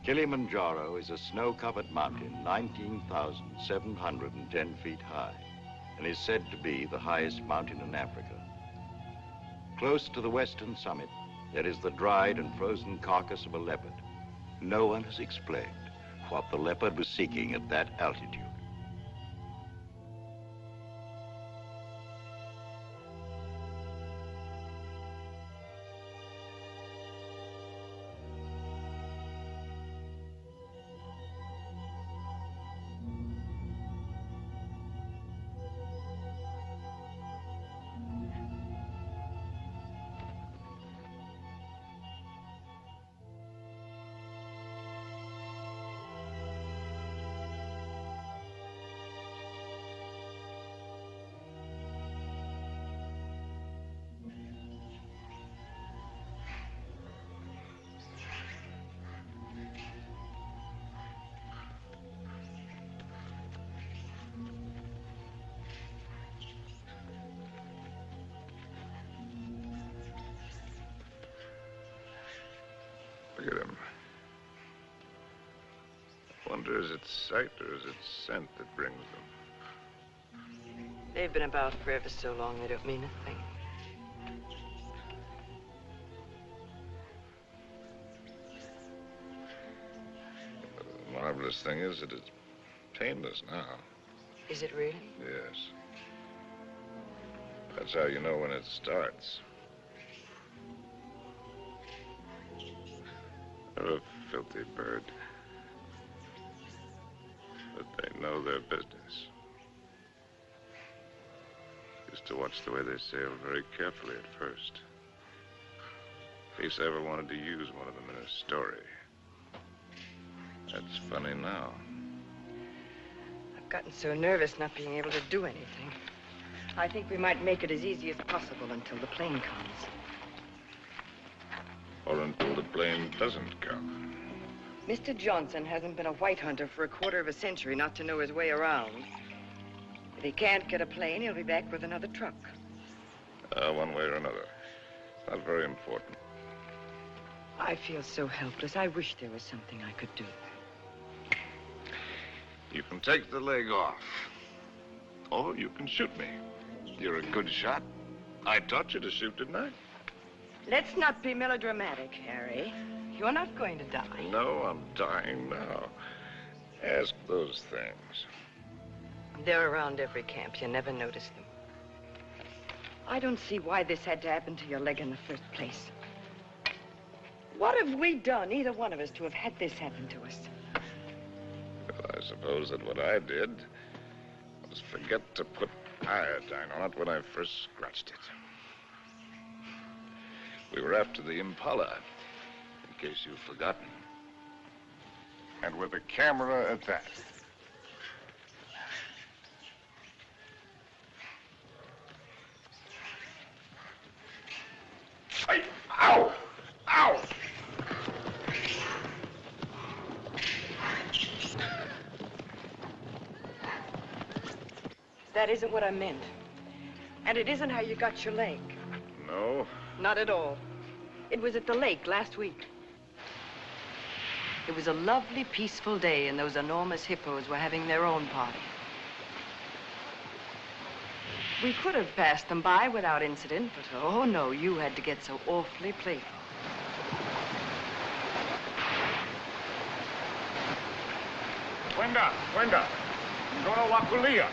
Kilimanjaro is a snow-covered mountain 19,710 feet high and is said to be the highest mountain in Africa. Close to the western summit, there is the dried and frozen carcass of a leopard. No one has explained what the leopard was seeking at that altitude. Look at him. I wonder, is it sight or is it scent that brings them? They've been about for ever so long, they don't mean a thing. The marvelous thing is that it's painless now. Is it really? Yes. That's how you know when it starts. They're a filthy bird. But they know their business. Used to watch the way they sail very carefully at first. In case I ever wanted to use one of them in a story. That's funny now. I've gotten so nervous not being able to do anything. I think we might make it as easy as possible until the plane comes. Or until the plane doesn't come. Mr. Johnson hasn't been a white hunter for a quarter of a century not to know his way around. If he can't get a plane, he'll be back with another truck. One way or another. Not very important. I feel so helpless. I wish there was something I could do. You can take the leg off. Or you can shoot me. You're a good shot. I taught you to shoot, didn't I? Let's not be melodramatic, Harry. You're not going to die. No, I'm dying now. Ask those things. They're around every camp. You never notice them. I don't see why this had to happen to your leg in the first place. What have we done, either one of us, to have had this happen to us? Well, I suppose that what I did was forget to put iodine on it when I first scratched it. We were after the Impala, in case you've forgotten. And with a camera at that. Ay, ow! Ow! That isn't what I meant. And it isn't how you got your leg. No? Not at all. It was at the lake last week. It was a lovely, peaceful day, and those enormous hippos were having their own party. We could have passed them by without incident, but oh no, you had to get so awfully playful. Wenda. Dona Wakulia.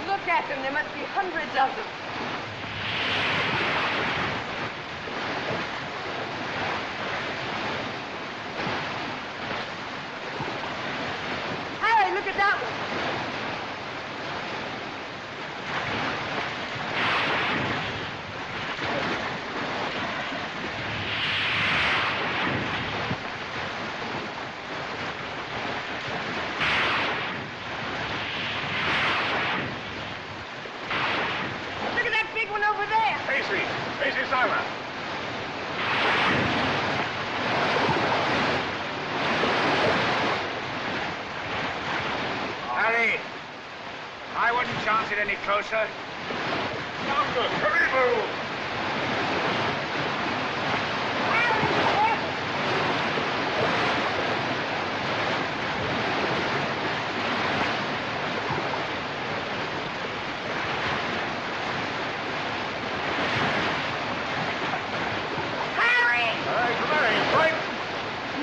Look at them. There must be hundreds of them. Hey, look at that one. Any closer? Doctor, hurry, move! Harry! Hey, come on, you frightened?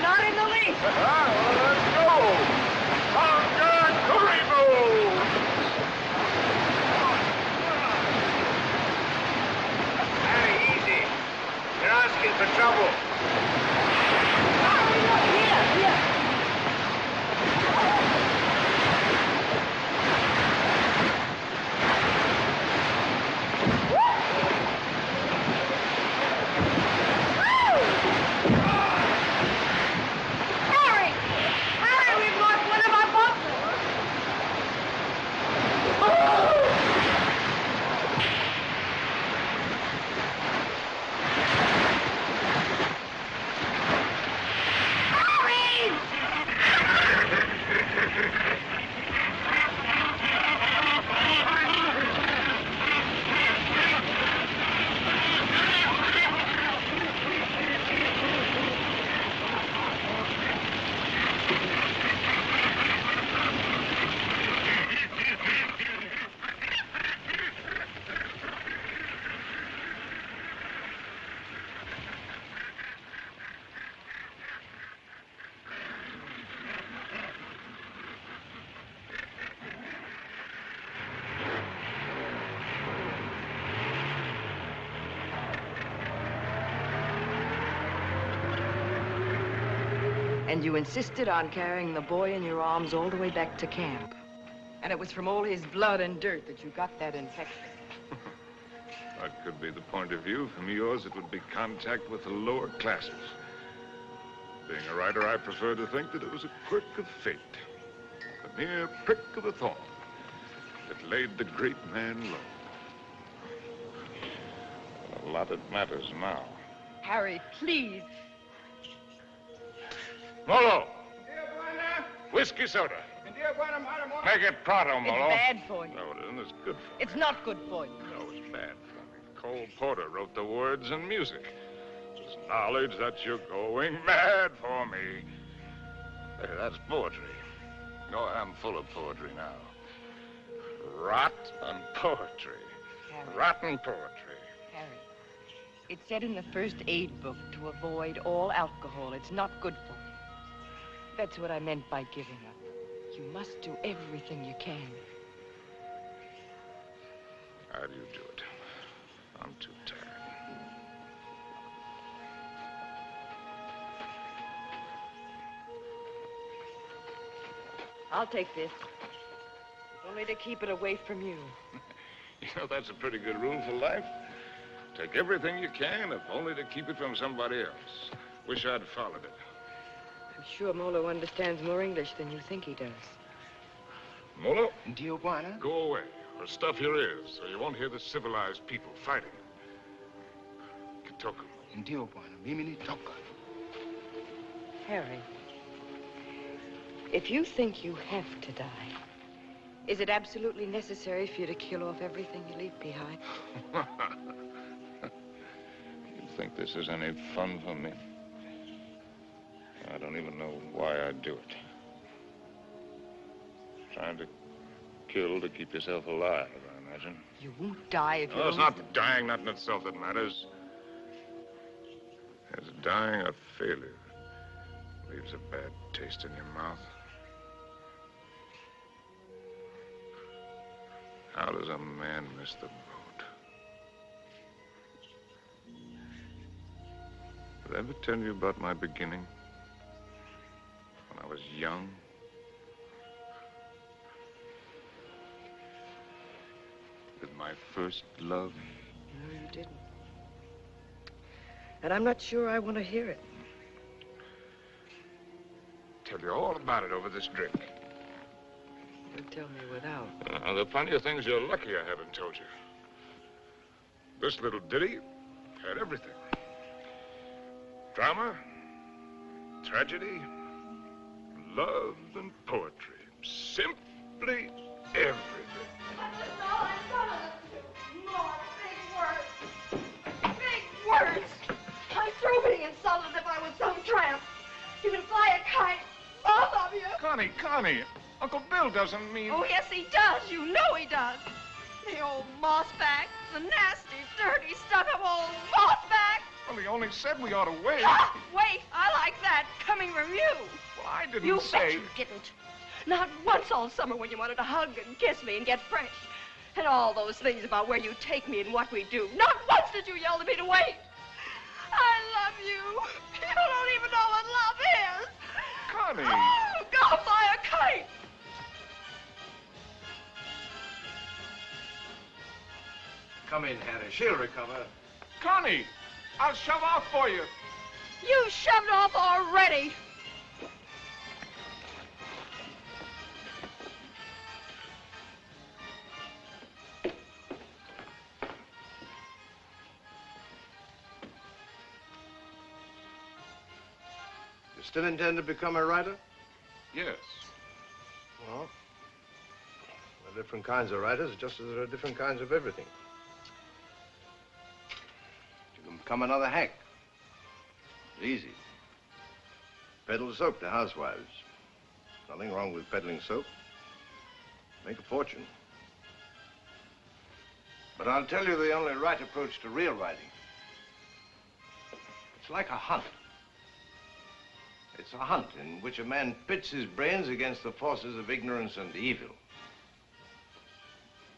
Not in the least. Well, let's go! Conquer, hurry, move! Asking for trouble. Harry, look here. Harry, we've lost one of our bumpers. And you insisted on carrying the boy in your arms all the way back to camp. And it was from all his blood and dirt that you got that infection. That could be the point of view. From yours, it would be contact with the lower classes. Being a writer, I prefer to think that it was a quirk of fate. A mere prick of a thorn that laid the great man low. A lot it matters now. Harry, please. Molo! Whiskey soda. Make it pronto, Molo. It's bad for you. No, it isn't. It's good for me. It's not good for you. No, it's bad for me. Cole Porter wrote the words and music. There's knowledge that you're going mad for me. Hey, that's poetry. Oh, I'm full of poetry now. Rot and poetry. Harry. Rotten poetry. Harry, it said in the first aid book to avoid all alcohol. It's not good for you. That's what I meant by giving up. You must do everything you can. How do you do it? I'm too tired. I'll take this. Only to keep it away from you. You know, that's a pretty good rule for life. Take everything you can, if only to keep it from somebody else. Wish I'd followed it. I'm sure Molo understands more English than you think he does. Molo, Tijuana? go away, or stuff your ears, so you won't hear the civilized people fighting. Kitoko, Molo. Ndio bwana, mimi nitoka. Harry, if you think you have to die, is it absolutely necessary for you to kill off everything you leave behind? You think this is any fun for me? I don't even know why I do it. Trying to kill to keep yourself alive, I imagine. You won't die if you No, it's don't... not dying, not in itself that matters. It's dying a failure. Leaves a bad taste in your mouth. How does a man miss the boat? Did I ever tell you about my beginning? When I was young? With my first love? No, you didn't. And I'm not sure I want to hear it. Tell you all about it over this drink. You'll tell me without. There are plenty of things you're lucky I haven't told you. This little ditty had everything. Drama, tragedy, love, and poetry. Simply everything. More big words. I'm through being insulted if I was some tramp. You can fly a kite, both of you. Connie, Uncle Bill doesn't mean... Oh, yes, he does. You know he does. The old mossback, the nasty, dirty, stuck-up old mossback. Well, he only said we ought to wait. Ah, wait, I like that, coming from you. Well, I didn't You say... bet you didn't. Not once all summer when you wanted to hug and kiss me and get fresh. And all those things about where you take me and what we do. Not once did you yell to me to wait. I love you. You don't even know what love is. Connie. Oh, go fly a kite. Come in, Harry. She'll recover. Connie, I'll shove off for you. You shoved off already. You still intend to become a writer? Yes. Well, there are different kinds of writers, just as there are different kinds of everything. You can become another hack. It's easy. Peddle soap to housewives. Nothing wrong with peddling soap. Make a fortune. But I'll tell you the only right approach to real writing. It's like a hunt. It's a hunt in which a man pits his brains against the forces of ignorance and evil.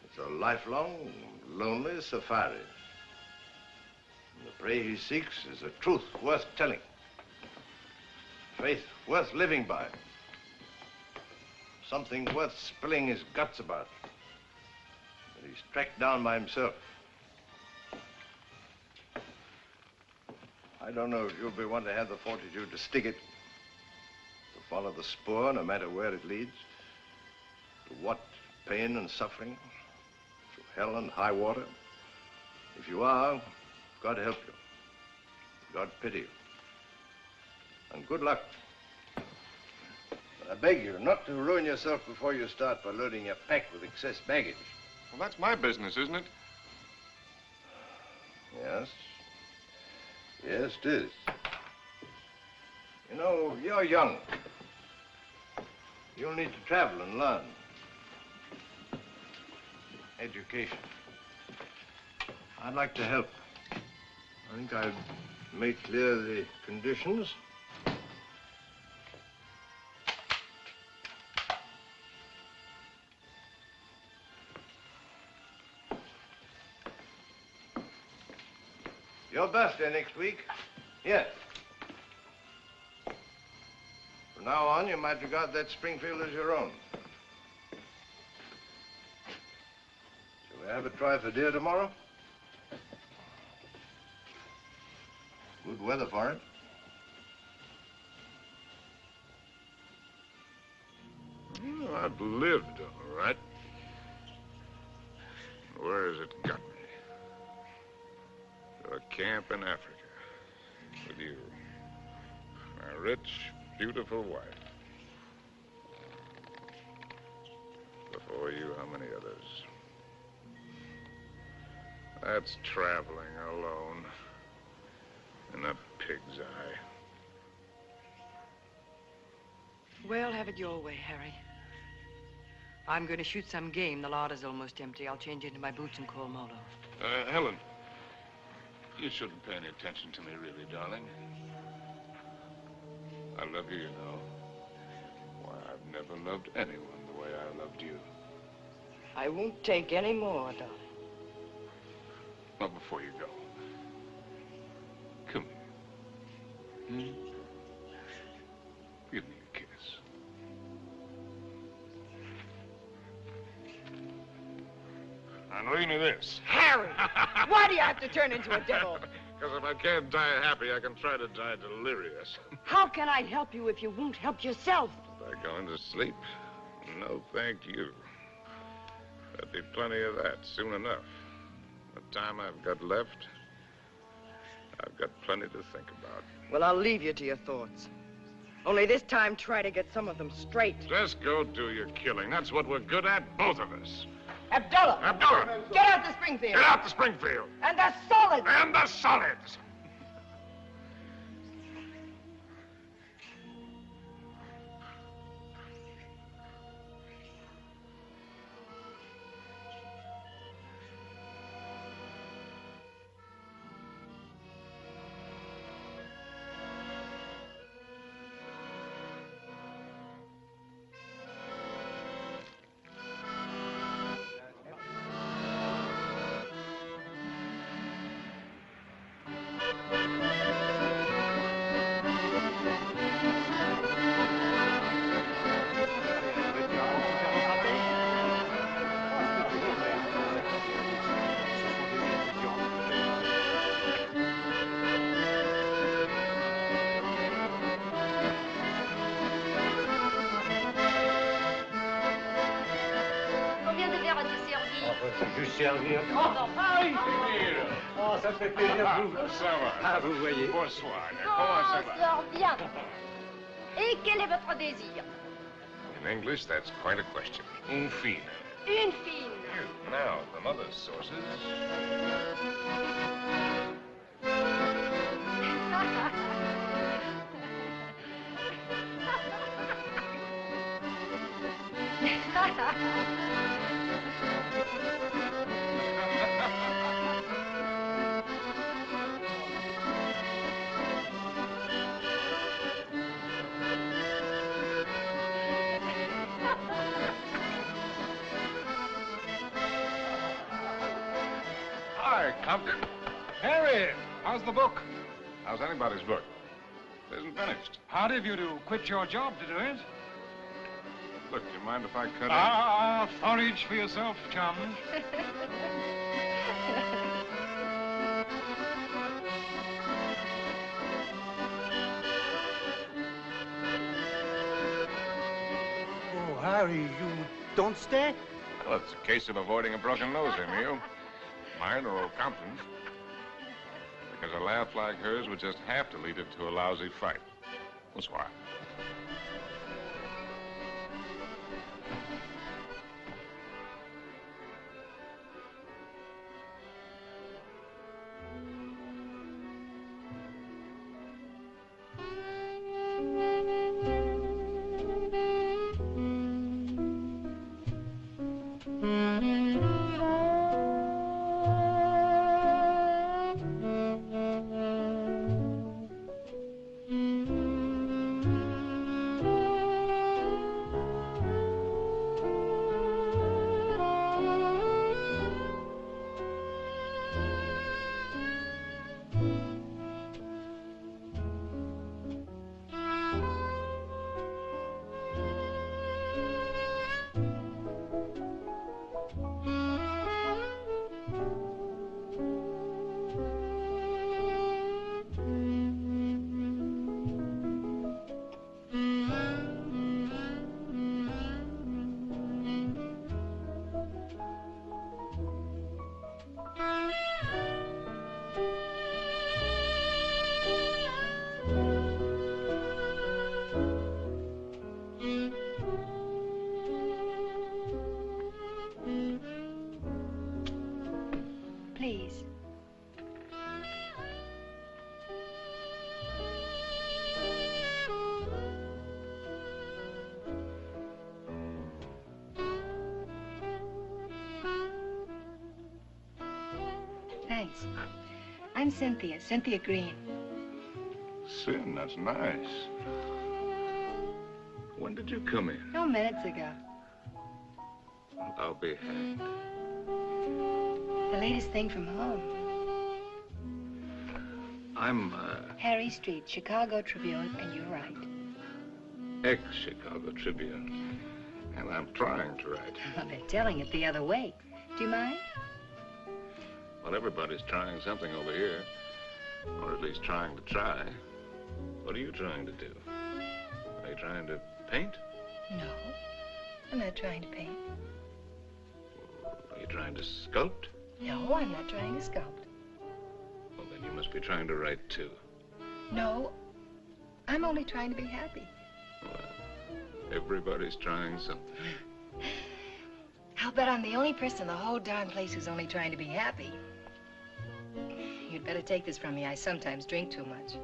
It's a lifelong, lonely safari. And the prey he seeks is a truth worth telling. Faith worth living by. Something worth spilling his guts about. That he's tracked down by himself. I don't know if you'll be one to have the fortitude to stick it. To follow the spoor, no matter where it leads. To what pain and suffering. To hell and high water. If you are, God help you. God pity you. And good luck. But I beg you not to ruin yourself before you start by loading your pack with excess baggage. Well, that's my business, isn't it? Yes. Yes, it is. You know, you're young. You'll need to travel and learn. Education. I'd like to help. I think I've made clear the conditions. Your birthday next week? Yes. From now on, you might regard that Springfield as your own. Shall we have a try for deer tomorrow? Good weather for it. Well, I've lived, all right. Where has it got me? To a camp in Africa. rich, beautiful wife. Before you, how many others? That's traveling alone in a pig's eye. Well, have it your way, Harry. I'm going to shoot some game. The larder's almost empty. I'll change into my boots and call Molo. Helen, you shouldn't pay any attention to me, really, darling. I love you, you know. Why, I've never loved anyone the way I loved you. I won't take any more, darling. Well, before you go, come here. Give me a kiss. And read me this. Harry! Why do you have to turn into a devil? Because if I can't die happy, I can try to die delirious. How can I help you if you won't help yourself? By going to sleep? No, thank you. There'll be plenty of that soon enough. The time I've got left, I've got plenty to think about. Well, I'll leave you to your thoughts. Only this time, try to get some of them straight. Just go do your killing. That's what we're good at, both of us. Abdullah! Abdullah! Get out to Springfield! Get out to Springfield! And the solids! And the solids! Servir. Oh, ça fait plaisir. Ça va. Ah, vous voyez. Bonsoir. Comment ça va? Sors bien. Et quel est votre désir? In English, that's quite a question. Une fine. Une fine. Now, from other sources... Hi, Compton. Harry, how's the book? How's anybody's book? It isn't finished. Hard of you to quit your job to do it. Look, do you mind if I cut Forage for yourself, chum. Oh, Harry, you don't stay? Well, it's a case of avoiding a broken nose, Emil. Mine or Compton's. Because a laugh like hers would just have to lead it to a lousy fight. Bonsoir. I'm Cynthia Green. Sin, that's nice. When did you come in? No, minutes ago. I'll be hanged. The latest thing from home. I'm, Harry Street, Chicago Tribune, and you're right. ex-Chicago Tribune. And I'm trying to write. Well, they're telling it the other way. Do you mind? Well, everybody's trying something over here. Or at least trying to try. What are you trying to do? Are you trying to paint? No, I'm not trying to paint. Are you trying to sculpt? No, I'm not trying to sculpt. Well, then you must be trying to write, too. No, I'm only trying to be happy. Well, everybody's trying something. I'll bet I'm the only person in the whole darn place who's only trying to be happy. You'd better take this from me. I sometimes drink too much.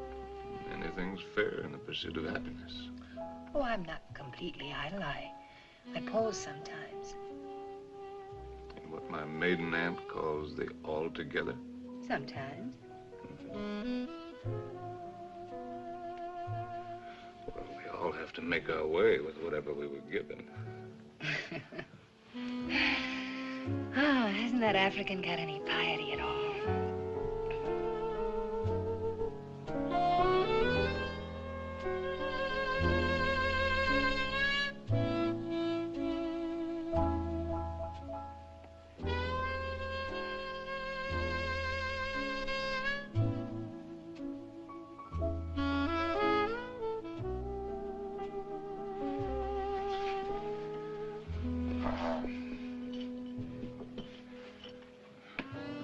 Anything's fair in the pursuit of happiness. Oh, I'm not completely idle. I pose sometimes. In what my maiden aunt calls the altogether. Sometimes. Well, we all have to make our way with whatever we were given. Oh, hasn't that African got any piety at all?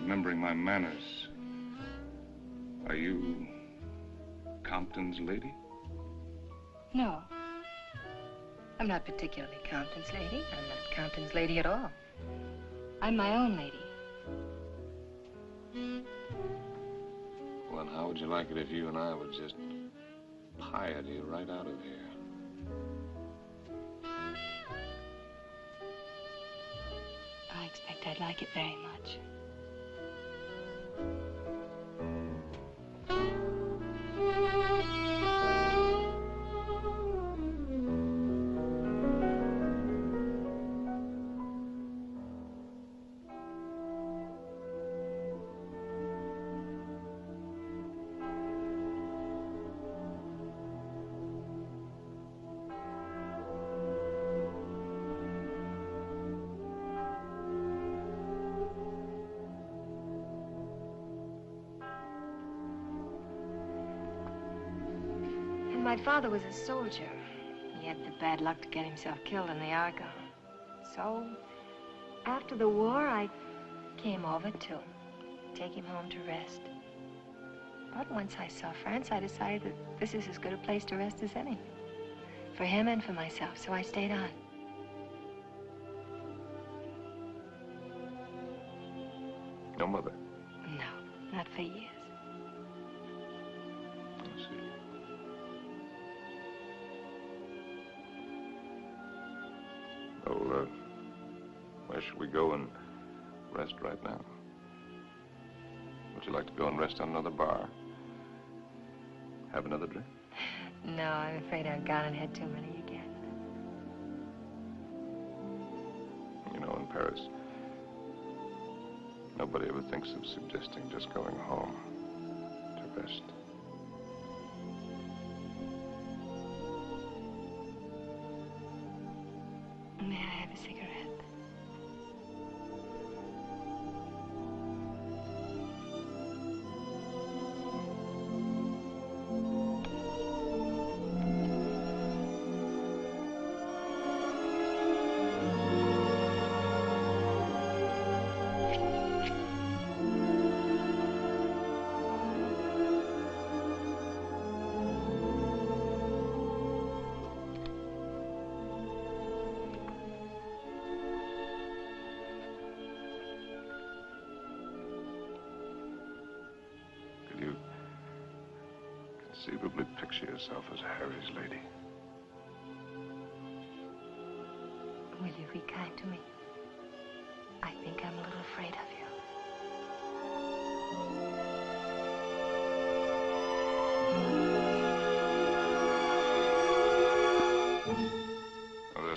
Remembering my manners, are you Compton's lady? No. I'm not particularly Compton's lady. I'm not Compton's lady at all. I'm my own lady. Well, and how would you like it if you and I would just piety right out of here? I expect I'd like it very much. My father was a soldier. He had the bad luck to get himself killed in the Argonne. So, after the war, I came over to take him home to rest. But once I saw France, I decided that this is as good a place to rest as any. For him and for myself, so I stayed on. No mother? No, not for years. I see. Oh, where should we go and rest right now? Would you like to go and rest on another bar? Have another drink? No, I'm afraid I've gone and had too many again. You know, in Paris, nobody ever thinks of suggesting just going home to rest. May I have a cigarette? Conceivably picture yourself as Harry's lady. Will you be kind to me? I think I'm a little afraid of you.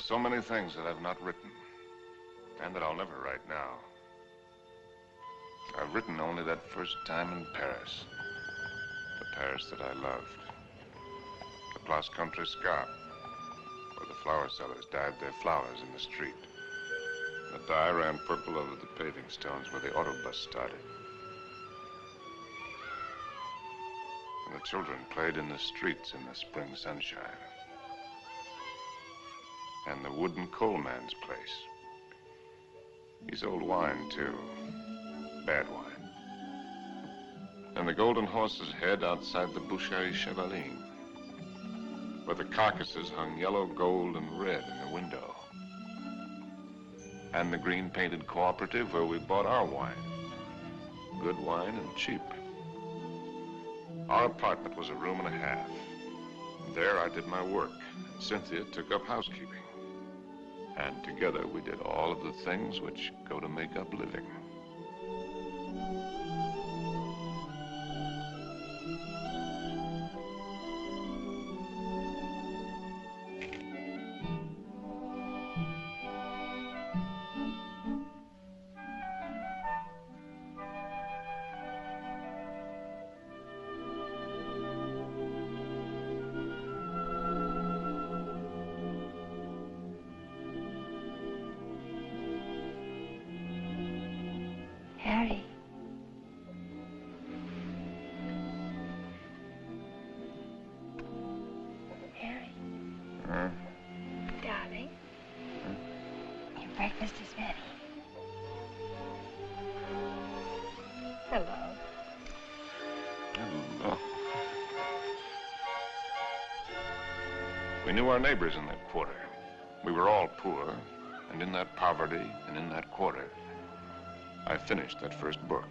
so many things that I've not written, and that I'll never write now. I've written only that first time in Paris. The Paris that I loved. The Place Contrescarpe, where the flower sellers dyed their flowers in the street. The dye ran purple over the paving stones where the autobus started. And the children played in the streets in the spring sunshine. And the wooden coal man's place. He sold wine, too. Bad wine. And the Golden Horse's head outside the Boucherie Chevaline, where the carcasses hung yellow, gold, and red in the window. And the green-painted cooperative where we bought our wine. Good wine and cheap. Our apartment was a room and a half. And there I did my work, and Cynthia took up housekeeping. And together we did all of the things which go to make up living. Harry. Harry. Darling. Your breakfast is ready. Hello. Hello. We knew our neighbors in that quarter. We were all poor, and in that poverty and in that quarter, I finished that first book.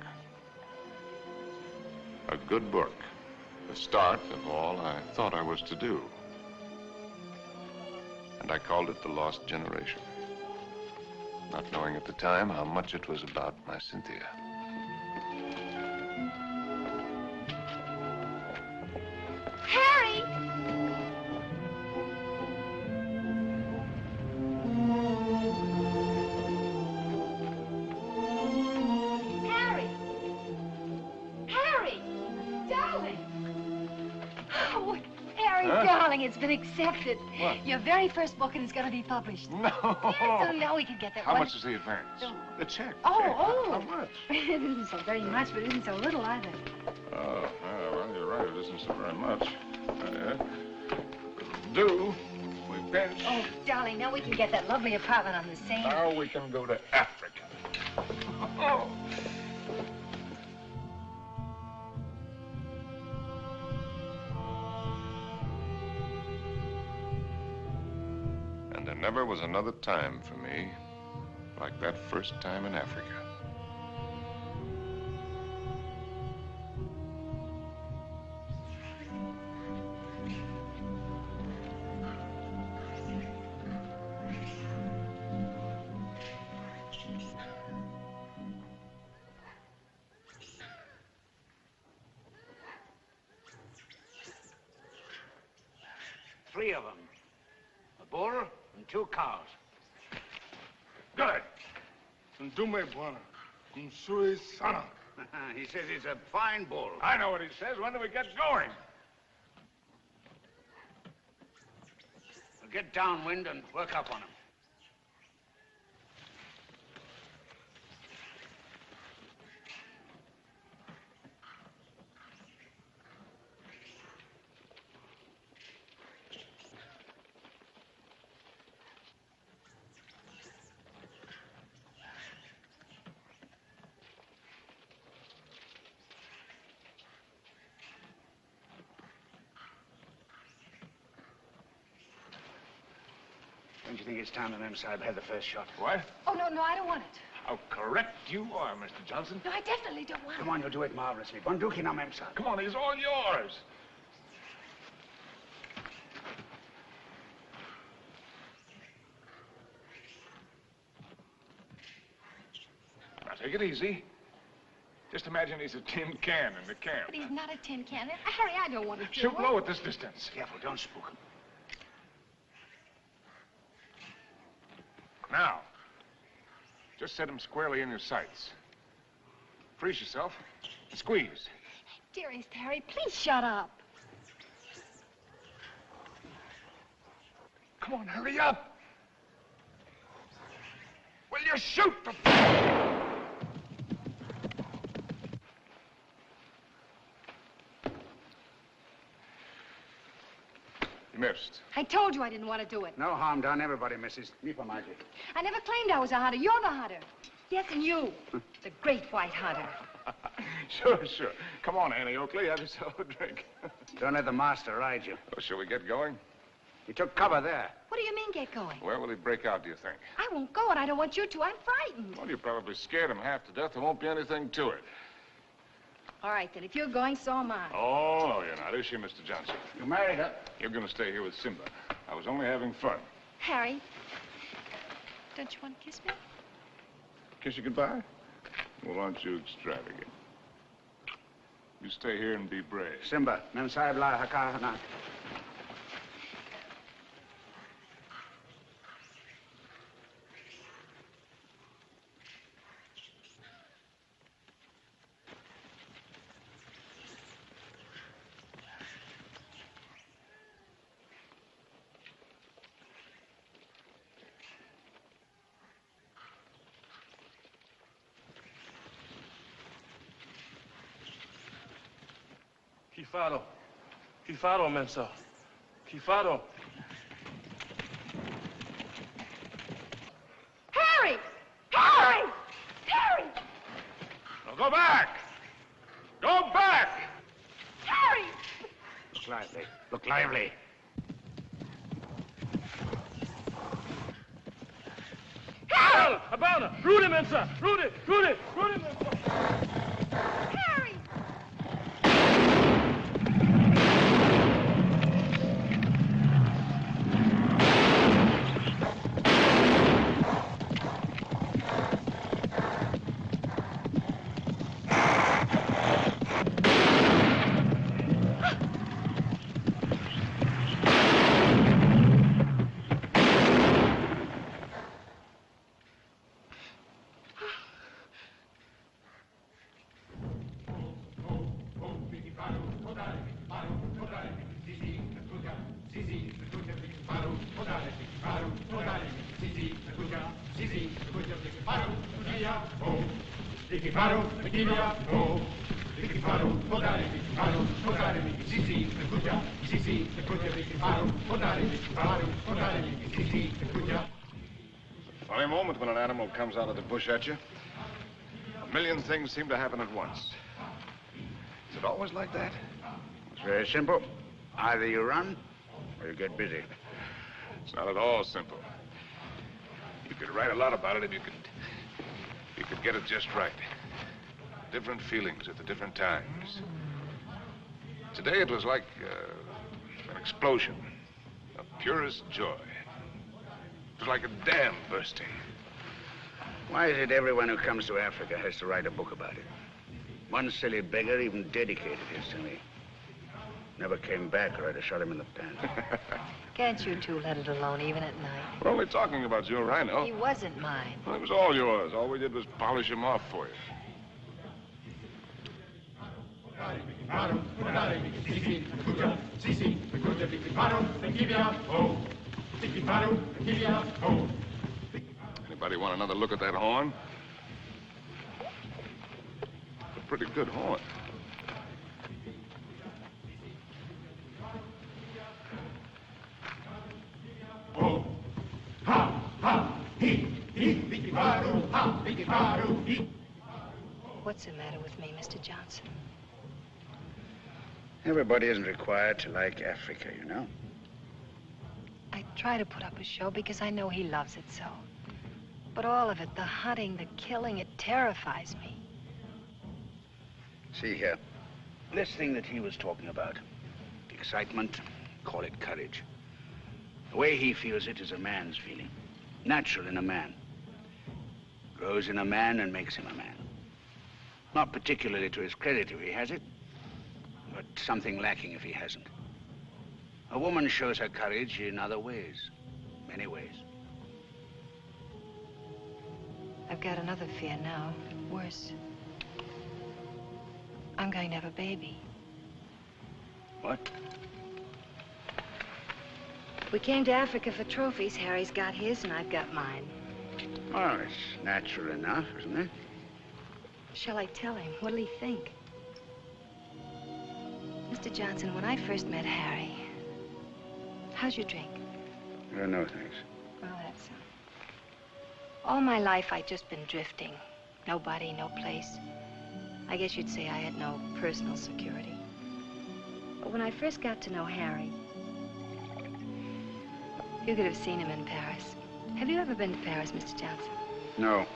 A good book. The start of all I thought I was to do. And I called it The Lost Generation. Not knowing at the time how much it was about my Cynthia. Harry! Darling, it's been accepted. What? Your very first book, and it's going to be published. No. Yes, so now we can get that. How much is the advance? No. The check. Oh, Check. oh. How much? It isn't so very much, but it isn't so little either. Oh, well, you're right. It isn't so very much. Do. We pinch. Oh, darling, now we can get that lovely apartment on the Seine. Now we can go to Africa. Oh. And there never was another time for me like that first time in Africa. Three of them. A bull and 2 cows. Good. Ndume bwana. Kumsuri sana. He says he's a fine bull. I know what he says. When do we get going? We'll get downwind and work up on him. Don't you think it's time the Mem Sahib had the first shot? What? Oh, no, no, I don't want it. How correct you are, Mr. Johnson. No, I definitely don't want Come it. on, you'll do it marvelously. Bunduki now, Mem Sahib. Come on, he's all yours. Now, take it easy. Just imagine he's a tin can in the camp. But he's not a tin can. Harry, I don't want to do Shoot it. low at this distance. Careful, don't spook him. Now, just set him squarely in your sights. Freeze yourself. Squeeze. Dearest Harry, please shut up. Come on, hurry up. Will you shoot the... You missed. I told you I didn't want to do it. No harm done. Everybody misses. Me for magic. I never claimed I was a hunter. You're the hunter. Yes, and you. The great white hunter. Sure. Come on, Annie Oakley. Have yourself a drink. Don't let the master ride you. Oh, shall we get going? He took cover there. What do you mean, get going? Where will he break out, do you think? I won't go, and I don't want you to. I'm frightened. Well, you probably scared him half to death. There won't be anything to it. All right, then. If you're going, so am I. Oh, no, you're not. Is she, Mr. Johnson? You married her. You're going to stay here with Simba. I was only having fun. Harry, don't you want to kiss me? Kiss you goodbye? Well, aren't you extravagant? You stay here and be brave. Simba, mem sahib la haka na. Kifaro, Mensa. Kifaro. Harry! Harry! Harry! Now go back! Go back! Harry! Look lively. Look lively. Harry! Habana! Rudy, Mensa! Rudy! Mensa! Harry! Funny moment when an animal comes out of the bush at you. A million things seem to happen at once. Is it always like that? It's very simple. Either you run or you get busy. It's not at all simple. You could write a lot about it if you could get it just right. Different feelings at the different times. Today it was like an explosion of purest joy. It was like a dam bursting. Why is it everyone who comes to Africa has to write a book about it? One silly beggar even dedicated his to me. Never came back or I'd have shot him in the pants. Can't you two let it alone, even at night? We're only talking about your rhino. He wasn't mine. Well, it was all yours. All we did was polish him off for you. Anybody want another look at that horn? It's a pretty good horn. What's the matter with me, Mr. Johnson? Everybody isn't required to like Africa, you know. I try to put up a show because I know he loves it so. But all of it, the hunting, the killing, it terrifies me. See here, this thing that he was talking about, excitement, call it courage. The way he feels it is a man's feeling, natural in a man. Grows in a man and makes him a man. Not particularly to his credit if he has it, but something lacking if he hasn't. A woman shows her courage in other ways, many ways. I've got another fear now. Worse. I'm going to have a baby. What? We came to Africa for trophies. Harry's got his and I've got mine. Oh, it's natural enough, isn't it? Shall I tell him? What'll he think? Mr. Johnson, when I first met Harry, how's your drink? No, thanks. Well, that's all my life I'd just been drifting. Nobody, no place. I guess you'd say I had no personal security. But when I first got to know Harry, you could have seen him in Paris. Have you ever been to Paris, Mr. Johnson? No.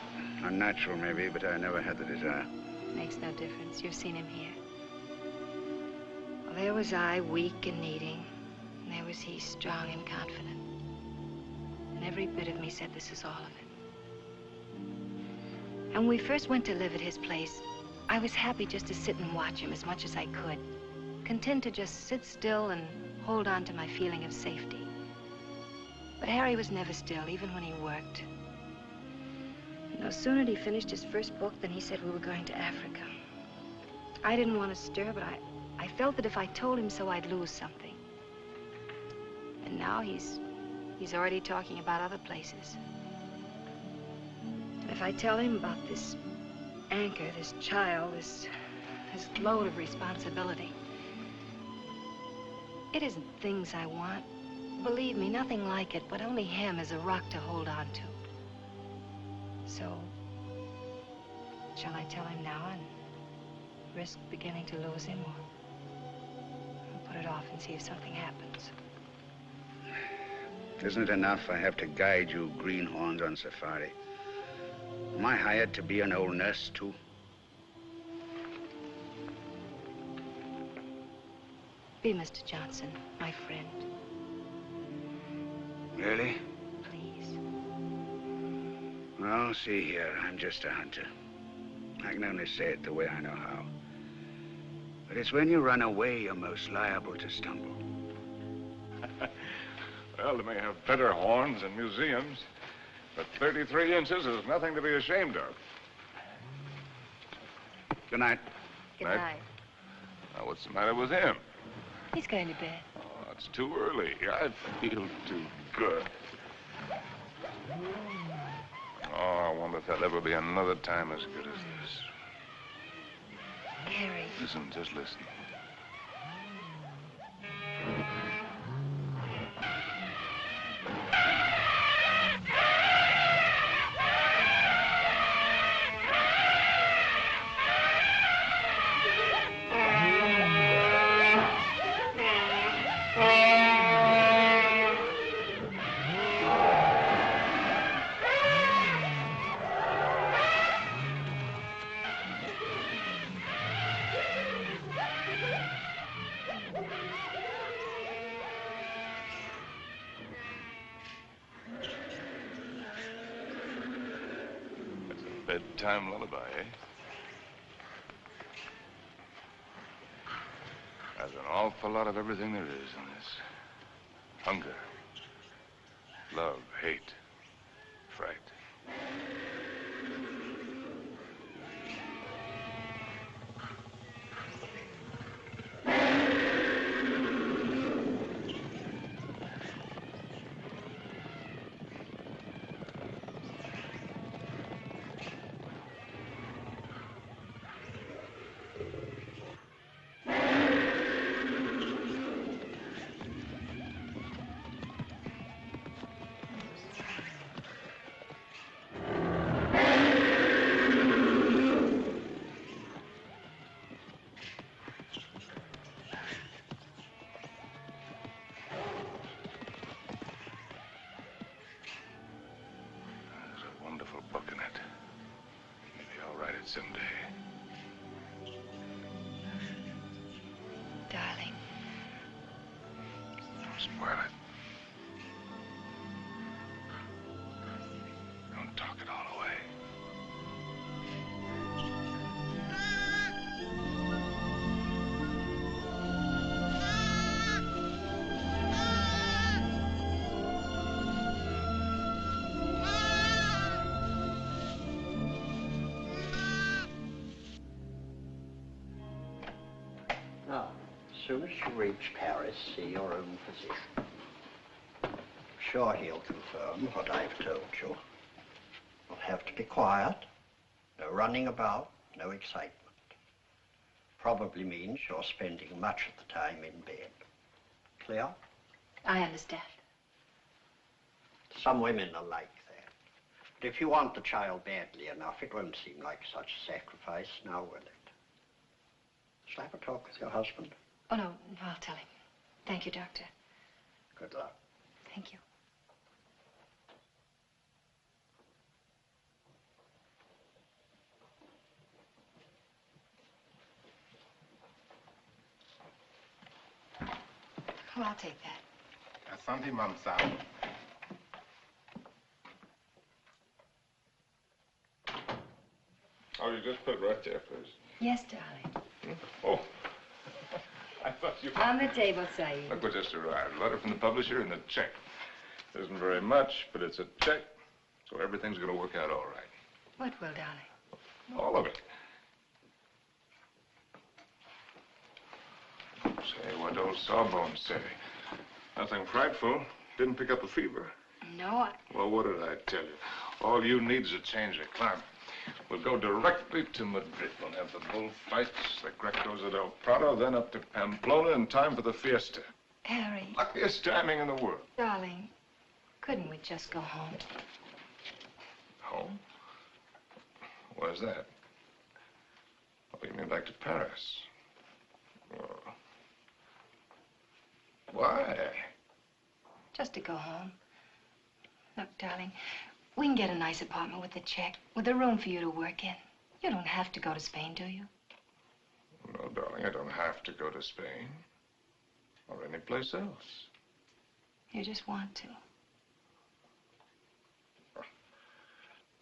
Unnatural, maybe, but I never had the desire. Makes no difference. You've seen him here. Well, there was I, weak and needing. And there was he, strong and confident. And every bit of me said this is all of it. And when we first went to live at his place, I was happy just to sit and watch him as much as I could. Content to just sit still and hold on to my feeling of safety. But Harry was never still, even when he worked. No sooner had he finished his first book than he said we were going to Africa. I didn't want to stir, but I felt that if I told him so, I'd lose something. And now he's already talking about other places. And if I tell him about this anchor, this child, this load of responsibility, it isn't things I want. Believe me, nothing like it, but only him as a rock to hold on to. So, shall I tell him now and risk beginning to lose him, or put it off and see if something happens? Isn't it enough I have to guide you greenhorns on safari? Am I hired to be an old nurse, too? Be Mr. Johnson, my friend. Really? Please. Well, see here, I'm just a hunter. I can only say it the way I know how. But it's when you run away you're most liable to stumble. Well, they may have better horns in museums, but 33 inches is nothing to be ashamed of. Good night. Good night. Now, what's the matter with him? He's going to bed. Oh, it's too early. I feel too good. Oh, I wonder if there'll ever be another time as good as this. Harry. Listen, just listen. Bedtime lullaby, eh? There's an awful lot of everything there is in this. Hunger, love, hate, fright. Someday. Darling. Don't spoil it. Don't talk it all away. as you reach Paris, see your own physician. Sure he'll confirm what I've told you. You'll have to be quiet. No running about, no excitement. Probably means you're spending much of the time in bed. Clear? I understand. Some women are like that. But if you want the child badly enough, it won't seem like such a sacrifice, now will it? Shall I have a talk with your husband? Oh, no, I'll tell him. Thank you, Doctor. Good luck. Thank you. Well, I'll take that. Asante, Mamsa. Oh, you just put it right there, please. Yes, darling. Oh, I thought you... On the table, Saeed. Look what just arrived. A letter from the publisher and a check. It isn't very much, but it's a check, so everything's going to work out all right. What will, darling? All of it. Say, what old Sawbones say? Nothing frightful. Didn't pick up a fever. No, Well, what did I tell you? All you need is a change of climate. We'll go directly to Madrid. We'll have the bullfights, the Grecos at El Prado, then up to Pamplona in time for the fiesta. Harry. Luckiest timing in the world. Darling, couldn't we just go home? Home? Where's that? Oh, you mean back to Paris? Oh. Why? Just to go home. Look, darling, we can get a nice apartment with a check, with a room for you to work in. You don't have to go to Spain, do you? No, darling, I don't have to go to Spain. Or any place else. You just want to.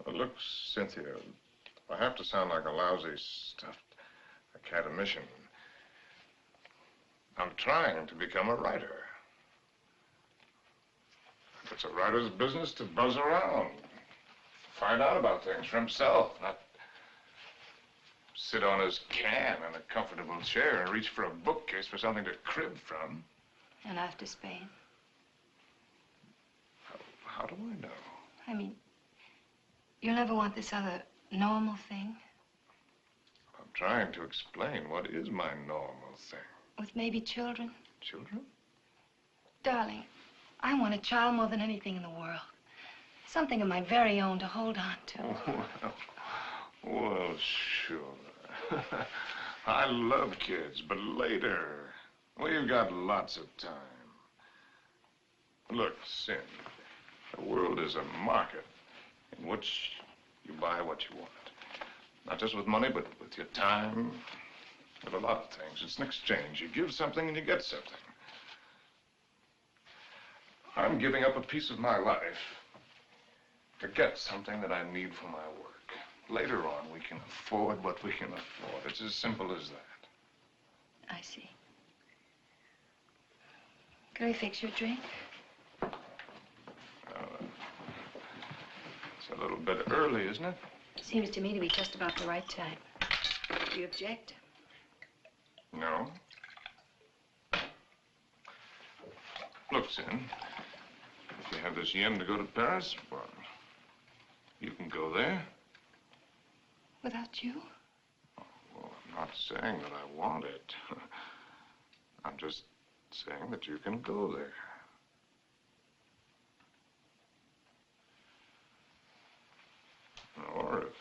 Well, look, Cynthia, I have to sound like a lousy, stuffed academician. I'm trying to become a writer. It's a writer's business to buzz around, find out about things for himself, not sit on his can in a comfortable chair and reach for a bookcase for something to crib from. And after Spain? How do I know? I mean, you'll never want this other normal thing? I'm trying to explain what is my normal thing. With maybe children? Children? Darling, I want a child more than anything in the world. Something of my very own to hold on to. Well, sure. I love kids, but later. We've got lots of time. Look, Sin, the world is a market in which you buy what you want. Not just with money, but with your time, with a lot of things. It's an exchange. You give something and you get something. I'm giving up a piece of my life to get something that I need for my work. Later on, we can afford what we can afford. It's as simple as that. I see. Can I fix your drink? It's a little bit early, isn't it? Seems to me to be just about the right time. Do you object? No. Look, Sin, if you have this yen to go to Paris, well, you can go there. Without you? Well, I'm not saying that I want it. I'm just saying that you can go there. Or if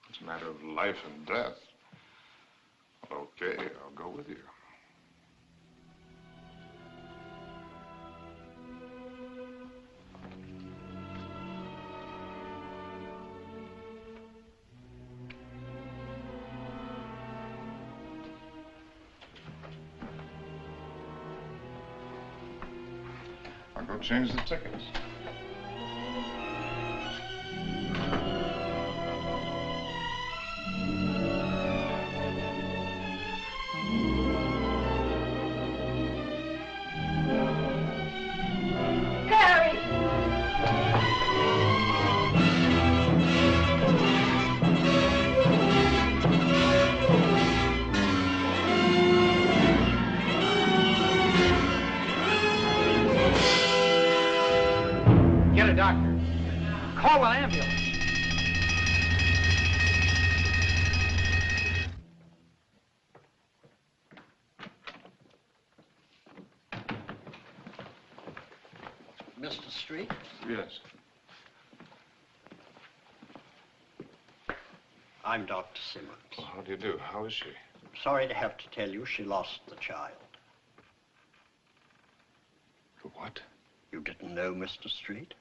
it's a matter of life and death, okay, I'll go with you. I'll go change the tickets. Call an ambulance. Mr. Street? Yes. I'm Dr. Simmons. Well, how do you do? How is she? Sorry to have to tell you she lost the child. What? You didn't know, Mr. Street?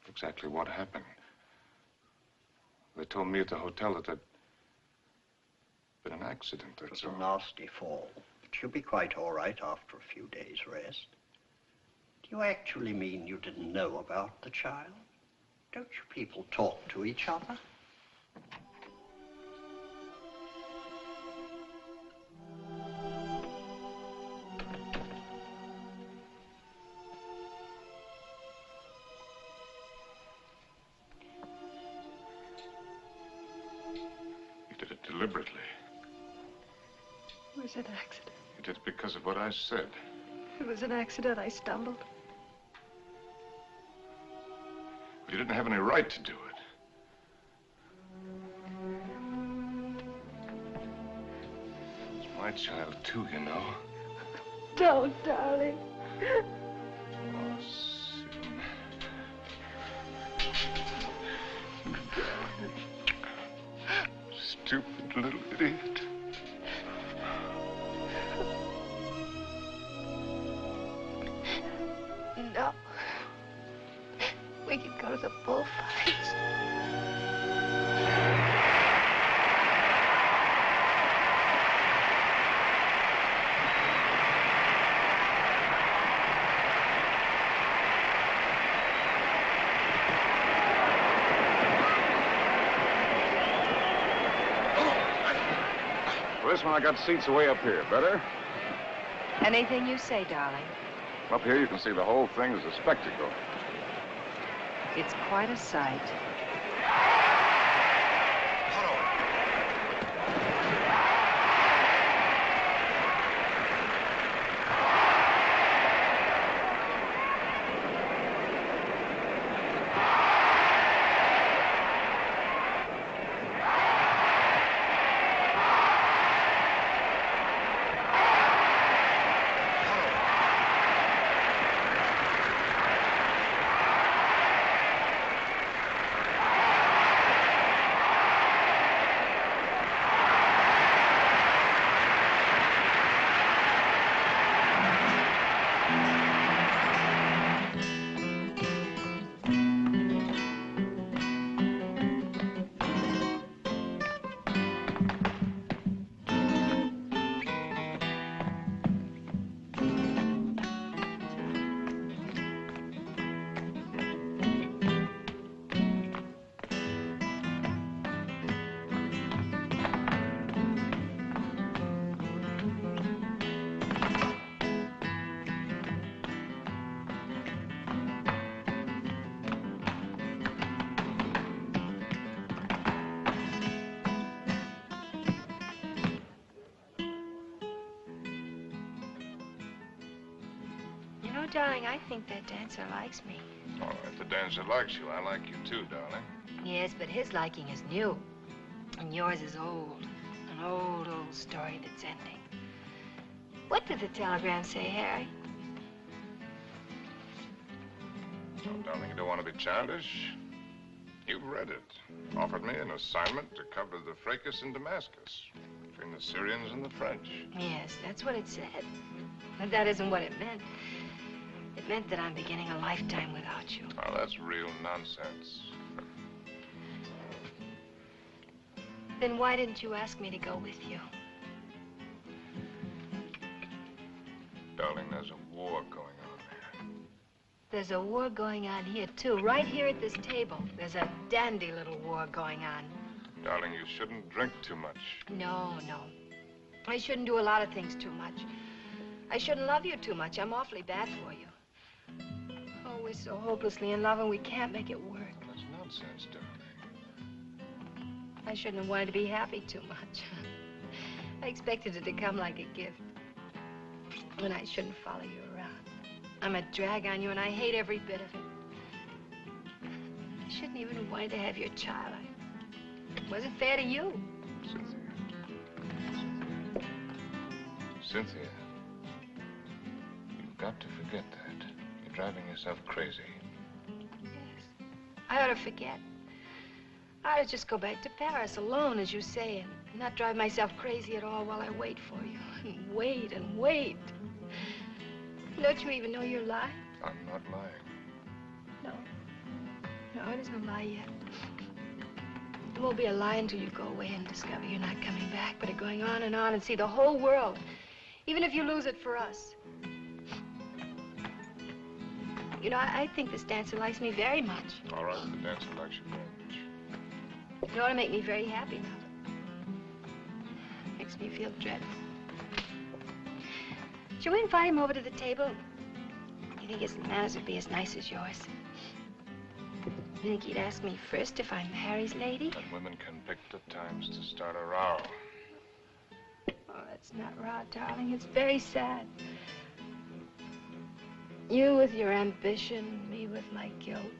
Exactly what happened? They told me at the hotel that there'd been an accident, that's It was all. a nasty fall, but you'll be quite all right after a few days' rest. Do you actually mean you didn't know about the child? Don't you people talk to each other? You did it deliberately. It was an accident. You did it because of what I said. It was an accident. I stumbled. You didn't have any right to do it. It's my child, too, you know. Don't, darling. Oh, Sim. Stupid little idiot. No. We can go to the bullfights. For this one, I got seats way up here. Better? Anything you say, darling. Up here, you can see the whole thing as a spectacle. It's quite a sight. Darling, I think that dancer likes me. All right, the dancer likes you. I like you too, darling. Yes, but his liking is new. And yours is old. An old, old story that's ending. What did the telegram say, Harry? Oh, darling, you don't want to be childish? You've read it. Offered me an assignment to cover the fracas in Damascus between the Syrians and the French. Yes, that's what it said. But that isn't what it meant. It meant that I'm beginning a lifetime without you. Oh, that's real nonsense. Then why didn't you ask me to go with you? Darling, there's a war going on there. There's a war going on here, too. Right here at this table. There's a dandy little war going on. Darling, you shouldn't drink too much. No, no. I shouldn't do a lot of things too much. I shouldn't love you too much. I'm awfully bad for you. Oh, we're so hopelessly in love and we can't make it work. That's nonsense, darling. I shouldn't have wanted to be happy too much. I expected it to come like a gift. And I shouldn't follow you around. I'm a drag on you and I hate every bit of it. shouldn't even have wanted to have your child. It wasn't fair to you. Cynthia, you've got to forget that. You're driving yourself crazy. Yes. I ought to forget. I ought to just go back to Paris alone, as you say, and not drive myself crazy at all while I wait for you. And wait and wait. Don't you even know you're lying? I'm not lying. No. No, it isn't a lie yet. It won't be a lie until you go away and discover you're not coming back, but are going on and see the whole world, even if you lose it for us. You know, I think this dancer likes me very much. All right, the dancer likes you very much. It ought to make me very happy now. Makes me feel dreadful. Shall we invite him over to the table? You think his manners would be as nice as yours? You think he'd ask me first if I'm Harry's lady? And women can pick the times to start a row. Oh, that's not row, darling. It's very sad. You with your ambition, me with my guilt.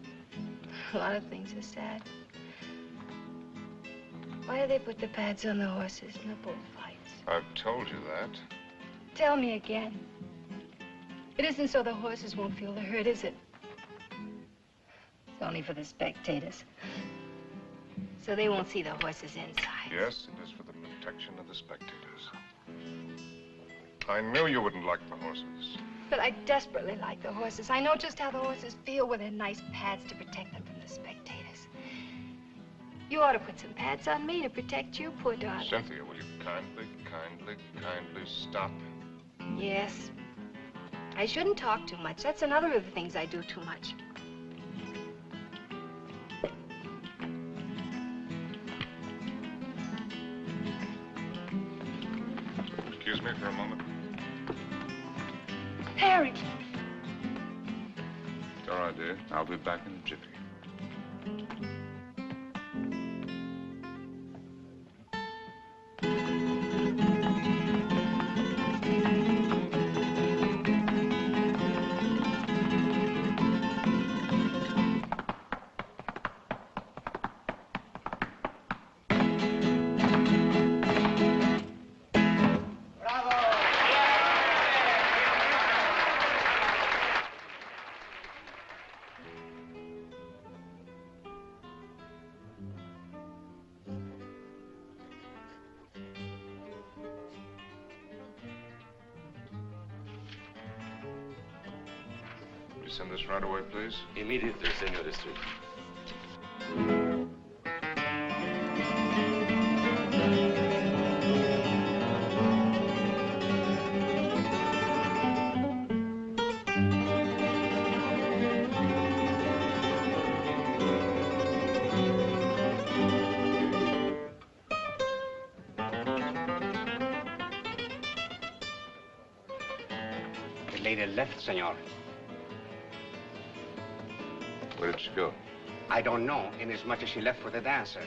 A lot of things are sad. Why do they put the pads on the horses in the bullfights? I've told you that. Tell me again. It isn't so the horses won't feel the hurt, is it? It's only for the spectators. So they won't see the horses inside. Yes, it is for the protection of the spectators. I knew you wouldn't like the horses. But I desperately like the horses. I know just how the horses feel with their nice pads to protect them from the spectators. You ought to put some pads on me to protect you, poor darling. Cynthia, will you kindly stop? Yes. I shouldn't talk too much. That's another of the things I do too much. Excuse me for a moment. Harry! It's all right, dear. I'll be back in a jiffy. Send this right away, please. Immediately, Senor Street. The lady left, senor. Where did she go? I don't know, inasmuch as she left for the dancer.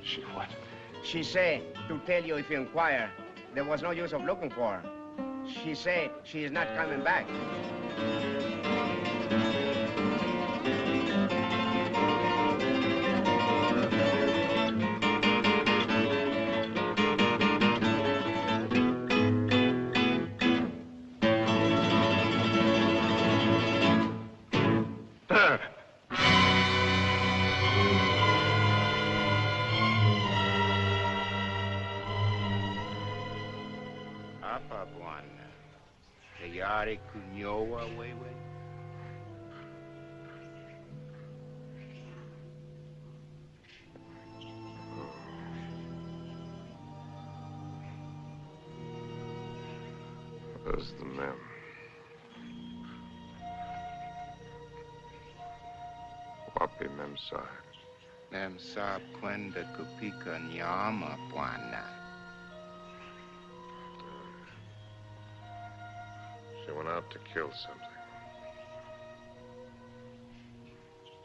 She what? She say to tell you if you inquire. There was no use of looking for her. She say she is not coming back. Those are the men. Wapi Memsai. Memsa kwenda kupika nyama, bwana. She went out to kill something.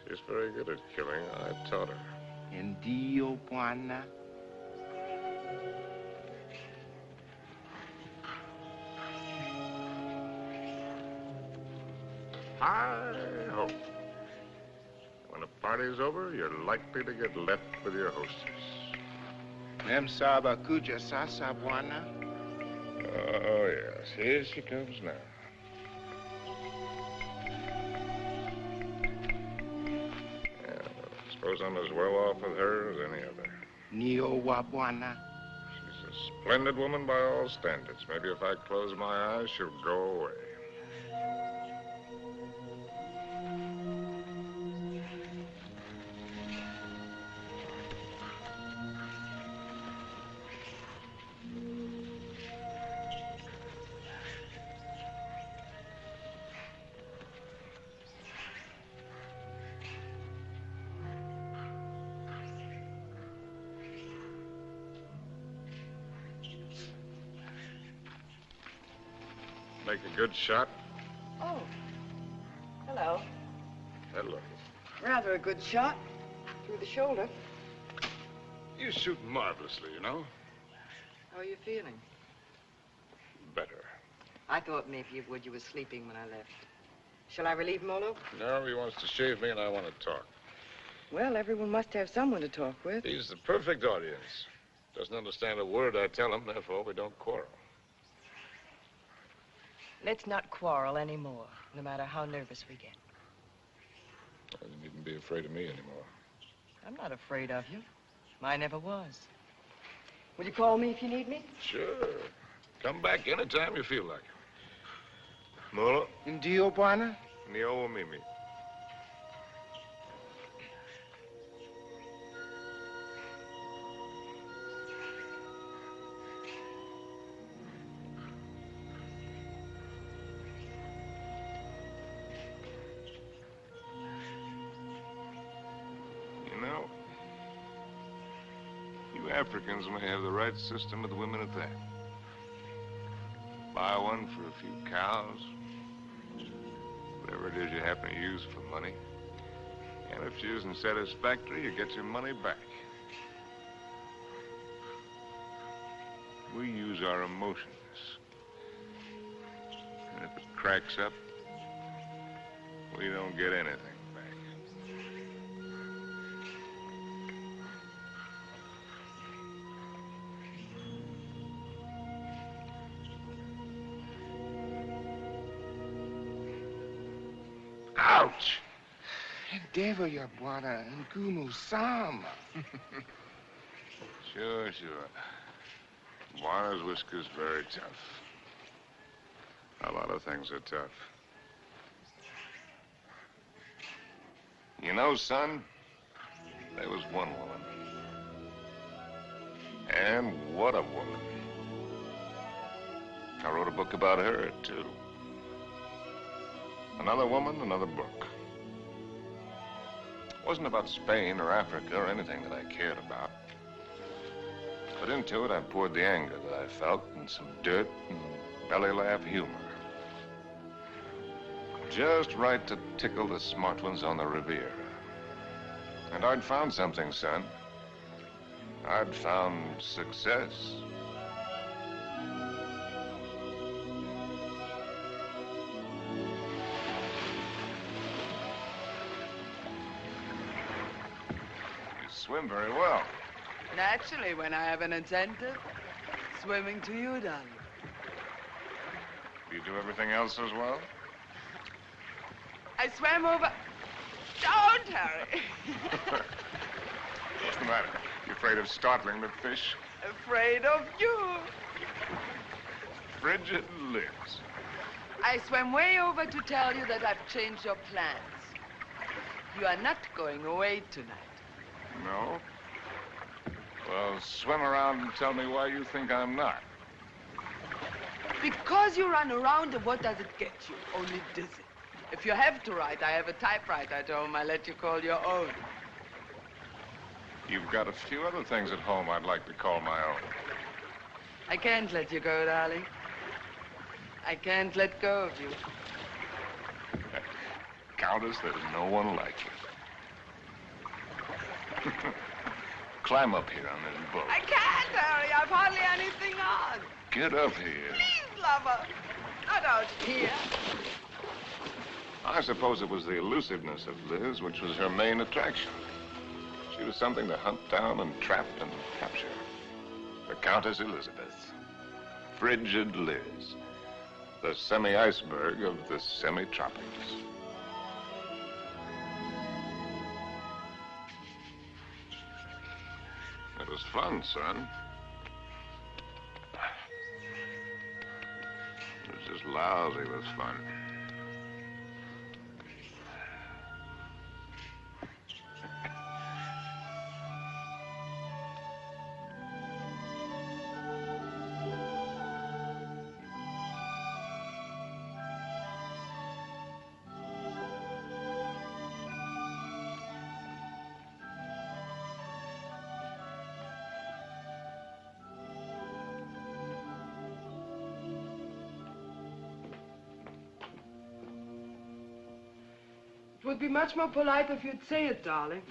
She's very good at killing. I taught her. Ndio, bwana. Hi-ho. When the party's over, you're likely to get left with your hostess. Mem saba kuja sasa, Bwana. Oh, yes. Here she comes now. Yeah, I suppose I'm as well off with her as any other. Nio wa Bwana. She's a splendid woman by all standards. Maybe if I close my eyes, she'll go away. Make a good shot? Oh. Hello. Hello. Rather a good shot. Through the shoulder. You shoot marvelously, you know. How are you feeling? Better. I thought maybe you would. You were sleeping when I left. Shall I relieve Molo? No, he wants to shave me and I want to talk. Well, everyone must have someone to talk with. He's the perfect audience. Doesn't understand a word I tell him, therefore we don't quarrel. Let's not quarrel anymore, no matter how nervous we get. Well, you needn't be afraid of me anymore. I'm not afraid of you. I never was. Will you call me if you need me? Sure. Come back anytime you feel like it. Molo? Ndio, Bwana. Nio mimi. Africans may have the right system with women at that. Buy one for a few cows, whatever it is you happen to use for money. And if she isn't satisfactory, you get your money back. We use our emotions. And if it cracks up, we don't get anything. Ouch! Endeavor, ya Bwana, ngumu sama. Sure. Bwana's whisker's very tough. A lot of things are tough. You know, son, there was one woman. And what a woman. I wrote a book about her, too. Another woman, another book. It wasn't about Spain or Africa or anything that I cared about. But into it, I poured the anger that I felt and some dirt and belly laugh humor. Just right to tickle the smart ones on the Riviera. And I'd found something, son. I'd found success. Swim very well. Naturally, when I have an incentive, swimming to you, darling. Do you do everything else as well? I swam over... Don't, Harry! What's the matter? You afraid of startling the fish? Afraid of you. Frigid lips. I swam way over to tell you that I've changed your plans. You are not going away tonight. No? Well, swim around and tell me why you think I'm not. Because you run around, and what does it get you? Only dizzy. If you have to write, I have a typewriter at home. I let you call your own. You've got a few other things at home I'd like to call my own. I can't let you go, darling. I can't let go of you. Countess, there's no one like you. Climb up here on this boat. I can't, Harry. I've hardly anything on. Get up here. Please, lover. Not out here. I suppose it was the elusiveness of Liz which was her main attraction. She was something to hunt down and trap and capture. The Countess Elizabeth. Frigid Liz. The semi-iceberg of the semi-tropics. It was fun, son. It was just lousy with fun. It would be much more polite if you'd say it, darling.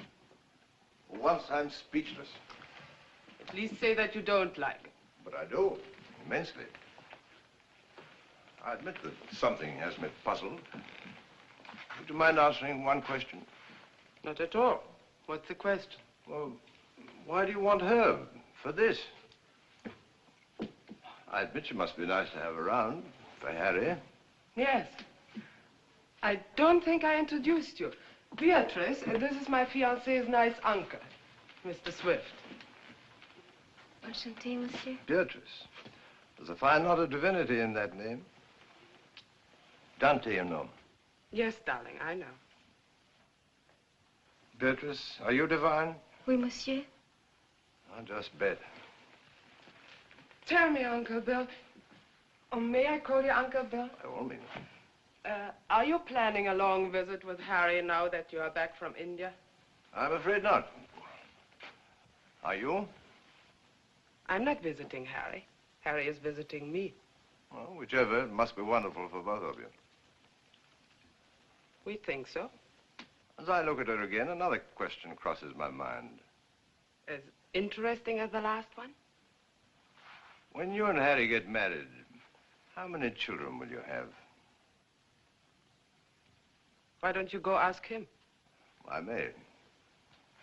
For once, I'm speechless. At least say that you don't like it. But I do, immensely. I admit that something has me puzzled. Would you mind answering one question? Not at all. What's the question? Well, why do you want her for this? I admit she must be nice to have around for Harry. Yes. I don't think I introduced you. Beatrice, this is my fiancé's nice uncle, Mr. Swift. Enchanté, monsieur. Beatrice. There's a fine lot of divinity in that name. Dante, you know. Yes, darling, I know. Beatrice, are you divine? Oui, monsieur. I'll just bet. Tell me, Uncle Bill. Oh, may I call you Uncle Bill? By all means. Are you planning a long visit with Harry now that you are back from India? I'm afraid not. Are you? I'm not visiting Harry. Harry is visiting me. Well, whichever, it must be wonderful for both of you. We think so. As I look at her again, another question crosses my mind. As interesting as the last one? When you and Harry get married, how many children will you have? Why don't you go ask him? I may.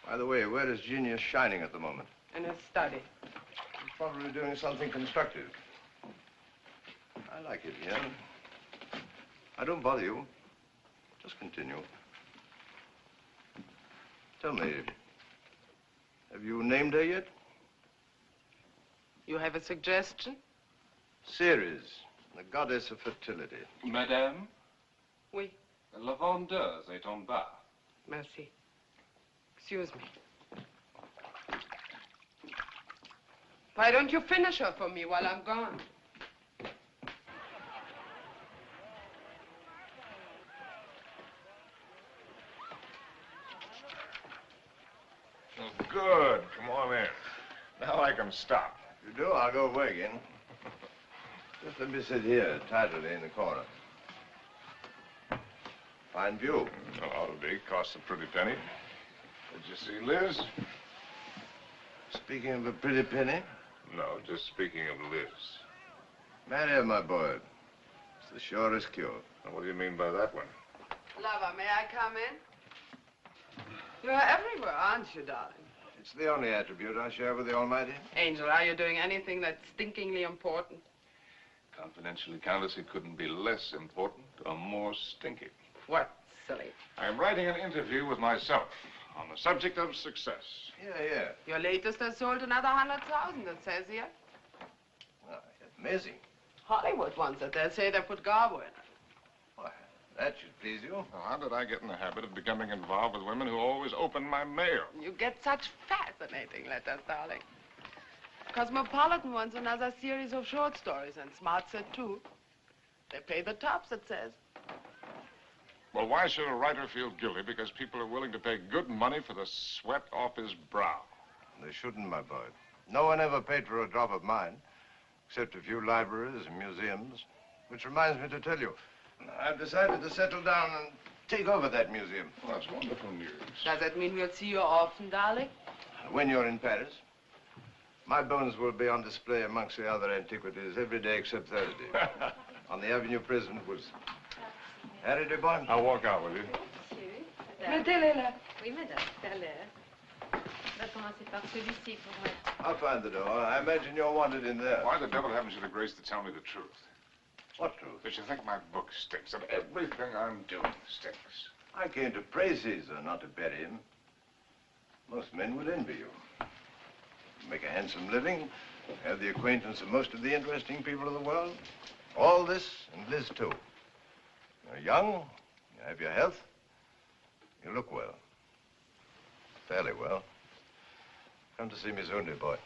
By the way, where is Genius shining at the moment? In his study. He's probably doing something constructive. I like it here. I don't bother you. Just continue. Tell me, have you named her yet? You have a suggestion? Ceres, the goddess of fertility. Madame? Oui. La vendeuse est en bas. Merci. Excuse me. Why don't you finish her for me while I'm gone? Oh, good. Come on in. Now I can stop. If you do, I'll go away again. Just let me sit here, tidily in the corner. Fine view. Well, ought to be. Costs a pretty penny. Did you see Liz? Speaking of a pretty penny? No, just speaking of Liz. Marry her, my boy. It's the surest cure. Now, what do you mean by that one? Lover, may I come in? You're everywhere, aren't you, darling? It's the only attribute I share with the Almighty. Angel, are you doing anything that's stinkingly important? Confidentially, Countess, it couldn't be less important or more stinky. What, silly? I'm writing an interview with myself on the subject of success. Yeah. Your latest has sold another 100,000, it says here. Oh, amazing. Hollywood wants it. They say they put Garbo in it. Why, that should please you. Now, how did I get in the habit of becoming involved with women who always open my mail? You get such fascinating letters, darling. Cosmopolitan wants another series of short stories, and Smart said too. They pay the tops, it says. Well, why should a writer feel guilty because people are willing to pay good money for the sweat off his brow? They shouldn't, my boy. No one ever paid for a drop of mine, except a few libraries and museums. Which reminds me to tell you, I've decided to settle down and take over that museum. Well, that's wonderful news. Does that mean we'll see you often, darling? When you're in Paris, my bones will be on display amongst the other antiquities every day except Thursday. On the Avenue Prison Woods. Harry de Bon. I'll walk out with you. Mettez-les là. Oui, madame, tout à l'heure. On va commencer par celui-ci pour moi. I'll find the door. I imagine you're wanted in there. Why the devil haven't you the grace to tell me the truth? What truth? That you think my book stinks, and everything I'm doing stinks. I came to praise Caesar, not to bury him. Most men would envy you. You make a handsome living, have the acquaintance of most of the interesting people of the world. All this, and Liz too. You're young, you have your health, you look well. Fairly well. Come to see me soon, dear boy.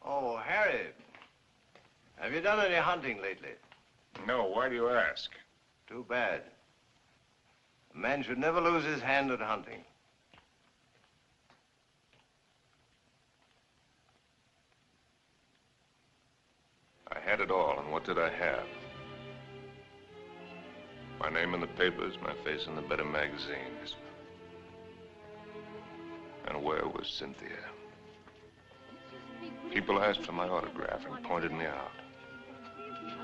Oh, Harry, have you done any hunting lately? No, why do you ask? Too bad. A man should never lose his hand at hunting. I had it all, and what did I have? My name in the papers, my face in the better magazines. And where was Cynthia? People asked for my autograph and pointed me out.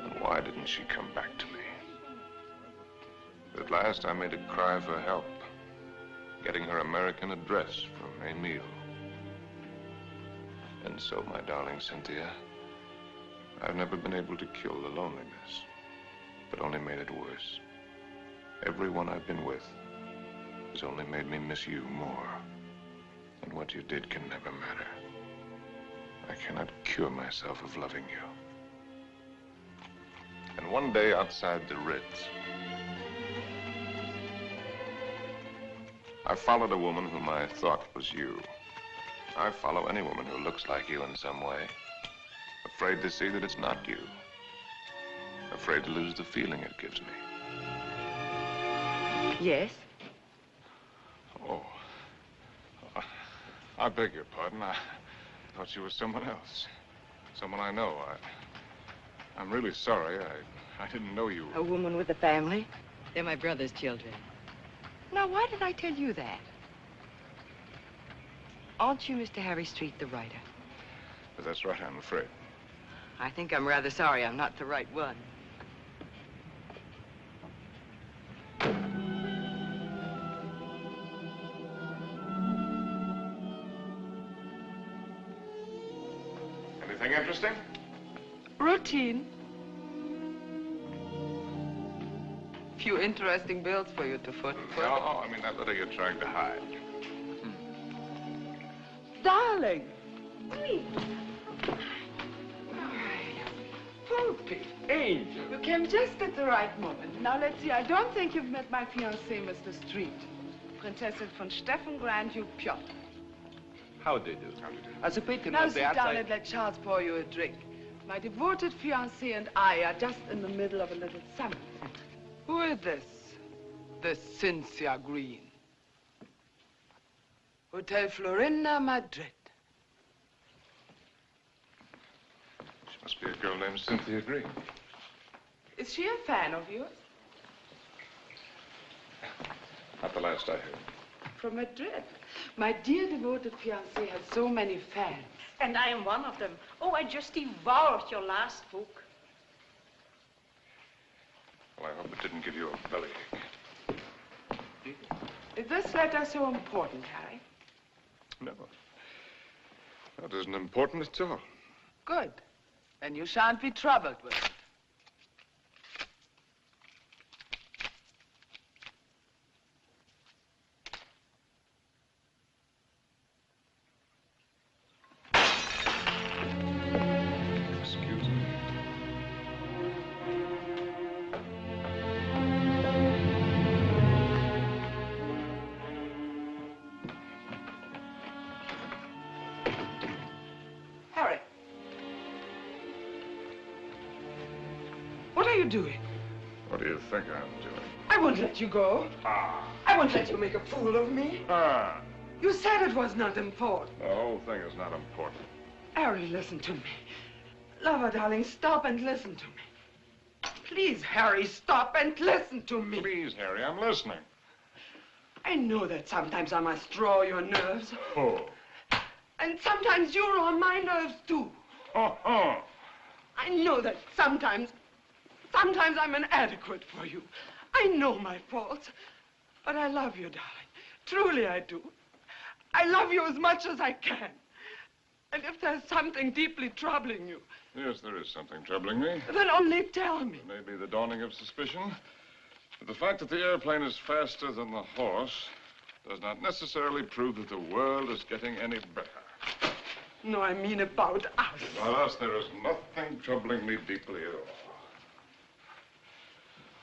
And why didn't she come back to me? At last, I made a cry for help, getting her American address from Emile. And so, my darling Cynthia, I've never been able to kill the loneliness, but only made it worse. Everyone I've been with has only made me miss you more. And what you did can never matter. I cannot cure myself of loving you. And one day outside the Ritz, I followed a woman whom I thought was you. I follow any woman who looks like you in some way. Afraid to see that it's not you. Afraid to lose the feeling it gives me. Yes? Oh. I beg your pardon. I thought you were someone else. Someone I know. I'm really sorry. I didn't know you were. A woman with a family. They're my brother's children. Now, why did I tell you that? Aren't you Mr. Harry Street, the writer? But that's right, I'm afraid. I think I'm rather sorry I'm not the right one. Anything interesting? Routine. Few interesting bills for you to foot. No, I mean that letter you're trying to hide. Darling. Poopy. Angel. You came just at the right moment. Now, let's see. I don't think you've met my fiancé, Mr. Street. Prinzessin von Steffen, Grand Duke Piotr. How do you do? As a patron now, sit down and let Charles pour you a drink. My devoted fiancé and I are just in the middle of a little summit. Who is this? This Cynthia Green. Hotel Florinda, Madrid. She must be a girl named Cynthia Green. Is she a fan of yours? Not the last I heard. From Madrid. My dear devoted fiancé has so many fans. And I am one of them. Oh, I just devoured your last book. Well, I hope it didn't give you a bellyache. Is this letter so important, Harry? No. That isn't important at all. Good. Then you shan't be troubled with it. Excuse me. Harry. What are you doing? What do you think I'm doing? I won't let you go. Ah. I won't let you make a fool of me. Ah. You said it was not important. The whole thing is not important. Harry, listen to me. Lover, darling, stop and listen to me. Please, Harry, stop and listen to me. Please, Harry, I'm listening. I know that sometimes I must draw your nerves. Oh. And sometimes you're on my nerves, too. Oh, oh. I know that sometimes Sometimes I'm inadequate for you. I know my faults, but I love you, darling. Truly I do. I love you as much as I can. And if there's something deeply troubling you... Yes, there is something troubling me. Then only tell me. It may be the dawning of suspicion. But the fact that the airplane is faster than the horse does not necessarily prove that the world is getting any better. No, I mean about us. About us, there is nothing troubling me deeply at all.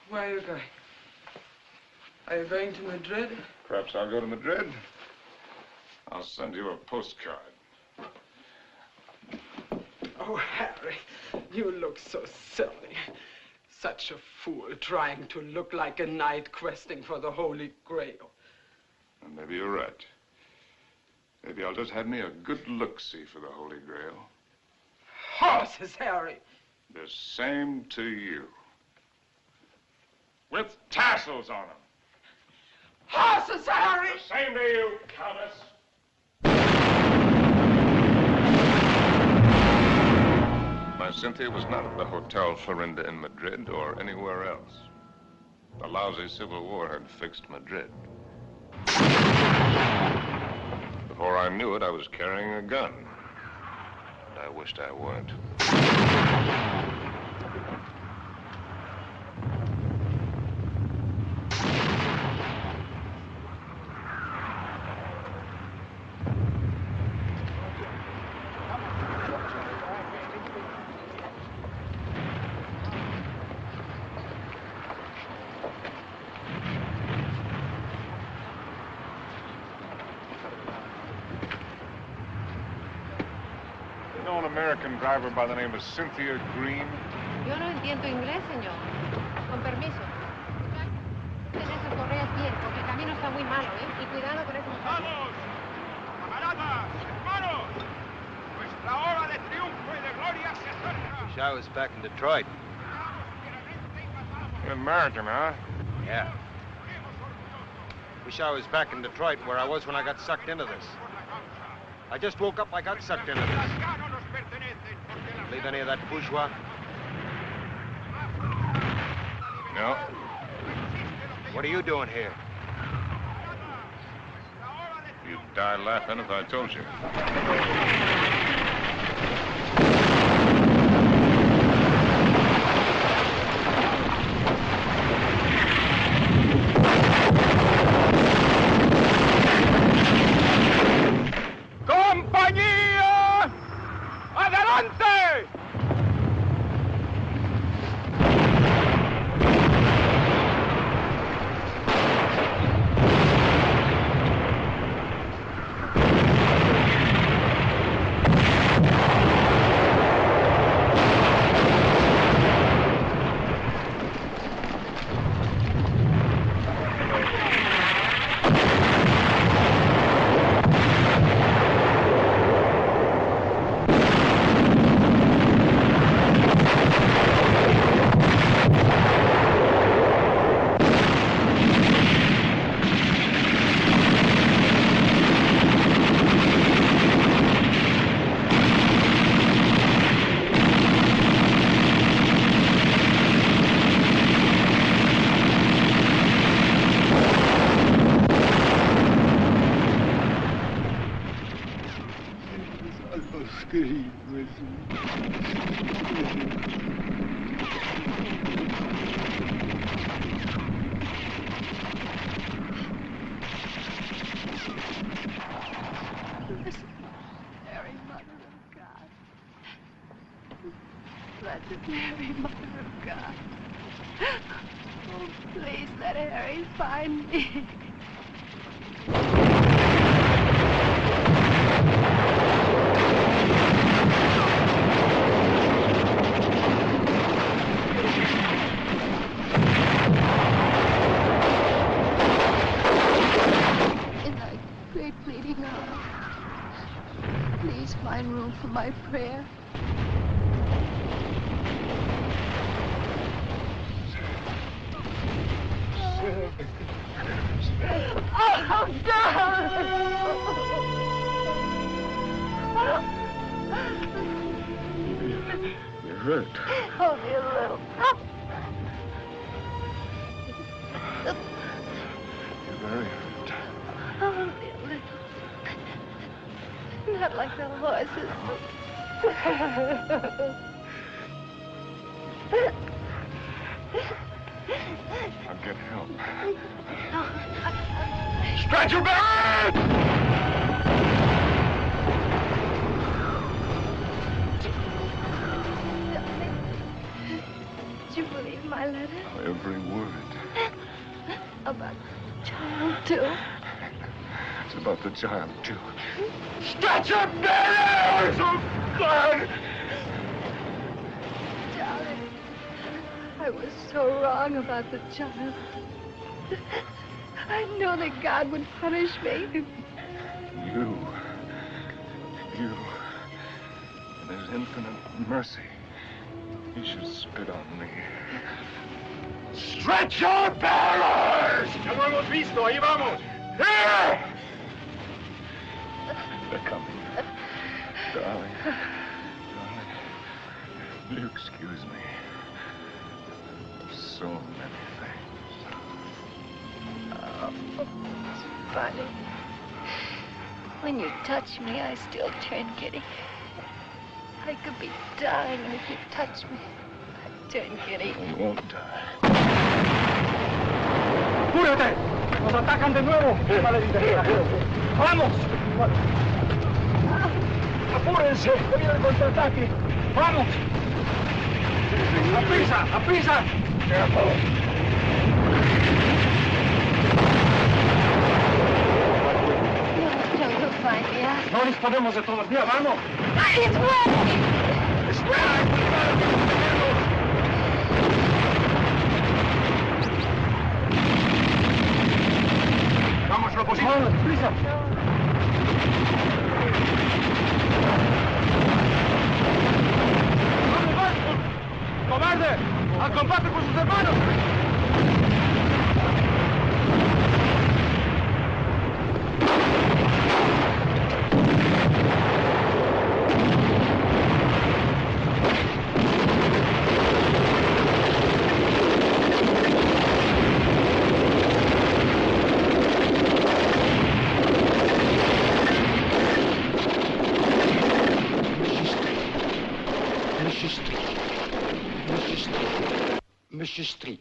Where are you going? Are you going to Madrid? Perhaps I'll go to Madrid. I'll send you a postcard. Oh, Harry, you look so silly. Such a fool trying to look like a knight questing for the Holy Grail. And maybe you're right. Maybe I'll just have me a good look-see for the Holy Grail. Horses, Harry. The same to you. With tassels on them. Horses, Harry! The same to you, Countess. My Cynthia was not at the Hotel Florinda in Madrid or anywhere else. The lousy Civil War had fixed Madrid. Before I knew it, I was carrying a gun. And I wished I weren't. Driver by the name of Cynthia Green. Yo no entiendo inglés, señor. Con permiso. Ten esas correas bien, porque el camino está muy malo, ¿eh? Y cuidado con esos... ¡Vamos! ¡Camaradas! ¡Hermanos! Nuestra hora de triunfo y de gloria se acerca. Wish I was back in Detroit. You're an American, huh? Yeah. Wish I was back in Detroit where I was when I got sucked into this. I just woke up, I got sucked into this. Believe any of that bourgeois? No. What are you doing here? You'd die laughing if I told you. ¡Compañía! ¡Adelante! Mary, Mother of God. Oh, please let Harry find me. In thy great pleading hour, please find room for my prayer. Oh, darling! You're hurt. Only a little. Not like the horses. I'll get help. Stretcher bearer! Did you believe my letter? Every word. About the child, too? It's about the child, too. Stretcher bearers! Oh, God! Darling, I was so wrong about the child. I knew that God would punish me. You. In his infinite mercy, he should spit on me. Stretcher bearers! Ya lo hemos visto, ahí vamos. Here! They're coming. Darling. Will you excuse me? So many things. Oh, it's funny. When you touch me, I still turn giddy. I could be dying, and if you touch me, I'd turn giddy. I won't die. ¡Apúrate! ¡Nos atacan de nuevo! ¡Vamos! ¡Apúrense! ¡Que viene el contraataque! ¡Vamos! ¡A prisa! ¡A prisa! You'll find me out. No disponemos de todo el día, vamos. It's working! Vamos, lo posible. ¡Vamos, prisa! ¡Vamos, vamos! ¡Cobarde! ¡Al combate por sus hermanos! Monsieur Street,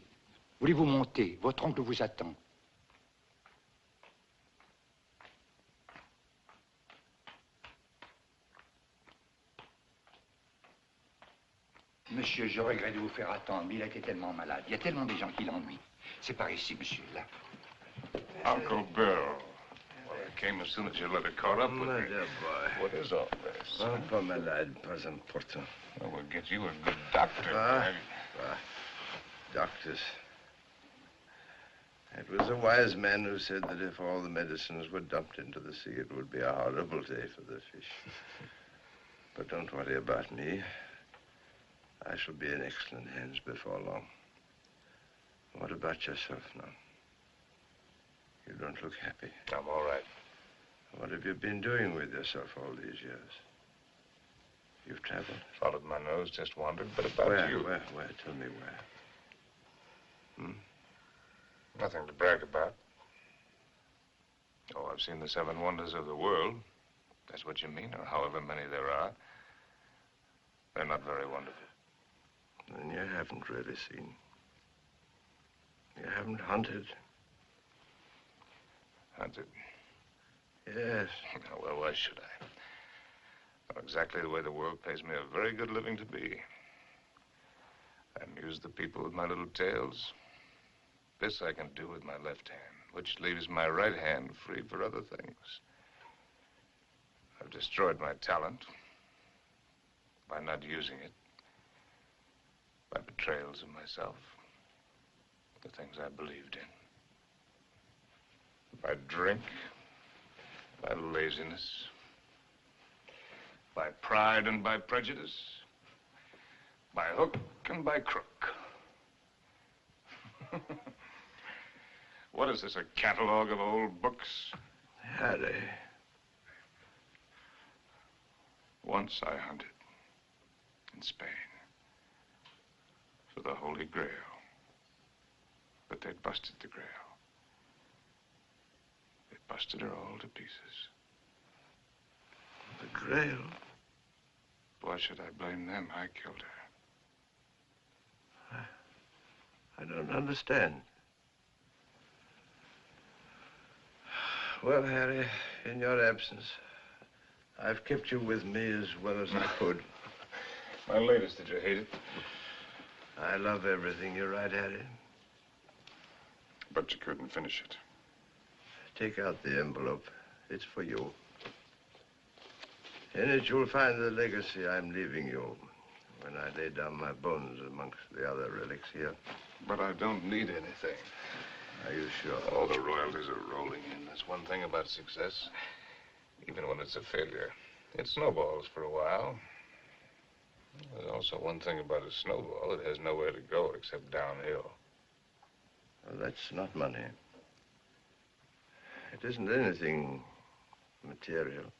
voulez-vous monter? Votre oncle vous attend. Monsieur, je regrette de vous faire attendre, mais il a été tellement malade. Il y a tellement de gens qui l'ennuient. C'est par ici, monsieur, là. Uncle Bill. Well, I came as soon as your letter caught up with My me. dear boy. What is all this? Un peu malade, pas important. Well, we'll get you a good doctor. Doctors. It was a wise man who said that if all the medicines were dumped into the sea, it would be a horrible day for the fish. But don't worry about me. I shall be in excellent hands before long. What about yourself now? You don't look happy. I'm all right. What have you been doing with yourself all these years? You've traveled? Followed my nose, just wandered, but about Where? you. Where? Tell me where. Nothing to brag about. Oh, I've seen the 7 wonders of the world. That's what you mean, or however many there are. They're not very wonderful. Then you haven't really seen. You haven't hunted. Hunted? Yes. Well, why should I? Well, exactly the way the world pays me a very good living to be. I amuse the people with my little tales. This I can do with my left hand, which leaves my right hand free for other things. I've destroyed my talent by not using it, by betrayals of myself, the things I believed in, by drink, by laziness, by pride and by prejudice, by hook and by crook. What is this, a catalog of old books? Harry. Once I hunted in Spain for the Holy Grail, but they busted the Grail. They busted her all to pieces. The Grail. Why should I blame them? I killed her. I don't understand. Well, Harry, in your absence, I've kept you with me as well as I could. My latest, did you hate it? I love everything you write, Harry. But you couldn't finish it. Take out the envelope. It's for you. In it, you'll find the legacy I'm leaving you when I lay down my bones amongst the other relics here. But I don't need anything. Are you sure? All the royalties are rolling in. That's one thing about success. Even when it's a failure, it snowballs for a while. There's also one thing about a snowball. It has nowhere to go except downhill. Well, that's not money. It isn't anything material.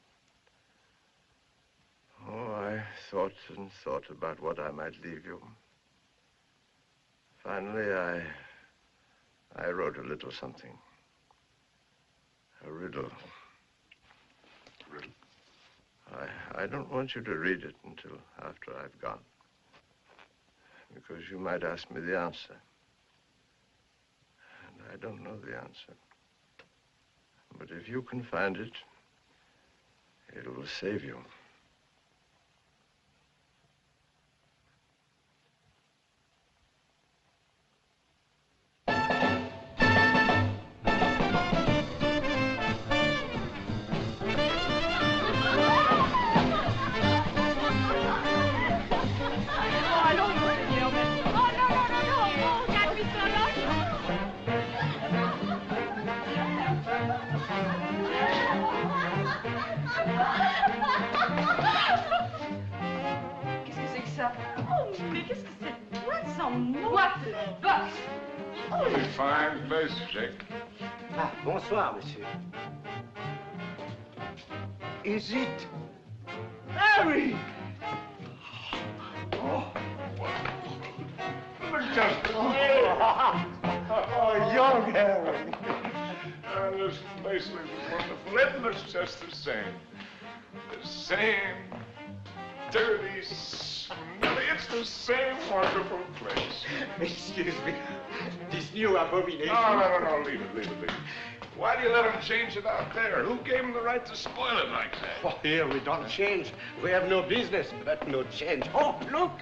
Oh, I thought and thought about what I might leave you. Finally, I wrote a little something. A riddle. Riddle? I don't want you to read it until after I've gone. Because you might ask me the answer. And I don't know the answer. But if you can find it, it will save you. Fine place, Jake. Ah, bonsoir, monsieur. Is it Harry? Oh, young Harry. This place looks wonderful. It looks just the same. The same dirty, smelly. It's the same wonderful place. Excuse me. This new abomination. No. Leave it. Why do you let him change it out there? Who gave him the right to spoil it like that? Oh, here we don't change. We have no business, but no change. Oh, look.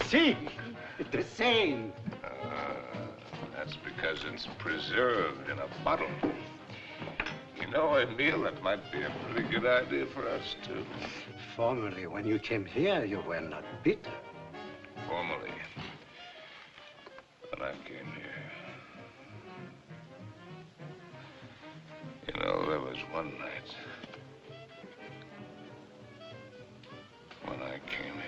See, the same. That's because it's preserved in a bottle. You know, Emile, that might be a pretty good idea for us, too. Formerly, when you came here, you were not bitter. Formerly. When I came here. You know, there was one night when I came here.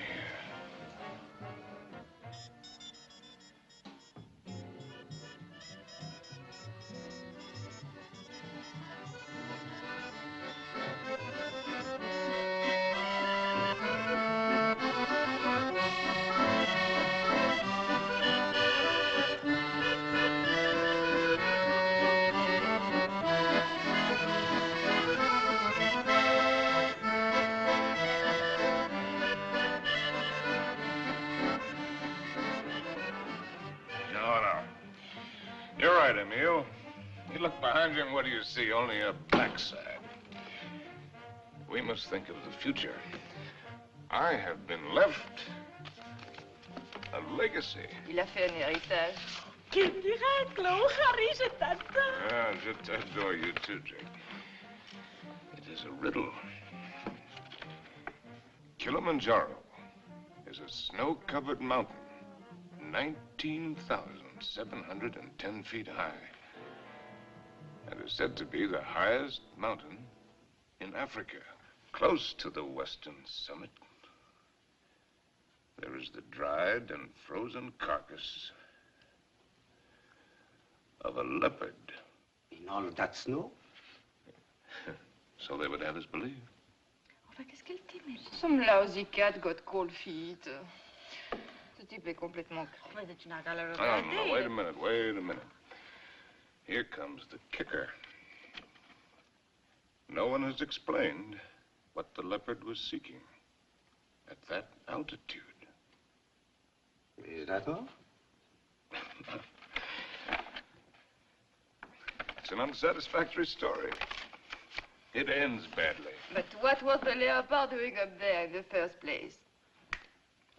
You're right, Emile. You look behind you and what do you see? Only a backside. We must think of the future. I have been left a legacy. Il a fait un héritage. Quel miracle! Oh, Harry, je t'adore. Ah, je t'adore, you too, Jake. It is a riddle. Kilimanjaro is a snow-covered mountain, 19,710 feet high, and is said to be the highest mountain in Africa. Close to the western summit, there is the dried and frozen carcass of a leopard. In all that snow? So they would have us believe. Enfin, qu'est-ce qu'elle t'aimait? Some lousy cat got cold feet. Ce type est complètement crevé. Tu n'as qu'à le regarder. No, wait a minute. Here comes the kicker. No one has explained what the leopard was seeking at that altitude. Is that all? It's an unsatisfactory story. It ends badly. But what was the leopard doing up there in the first place?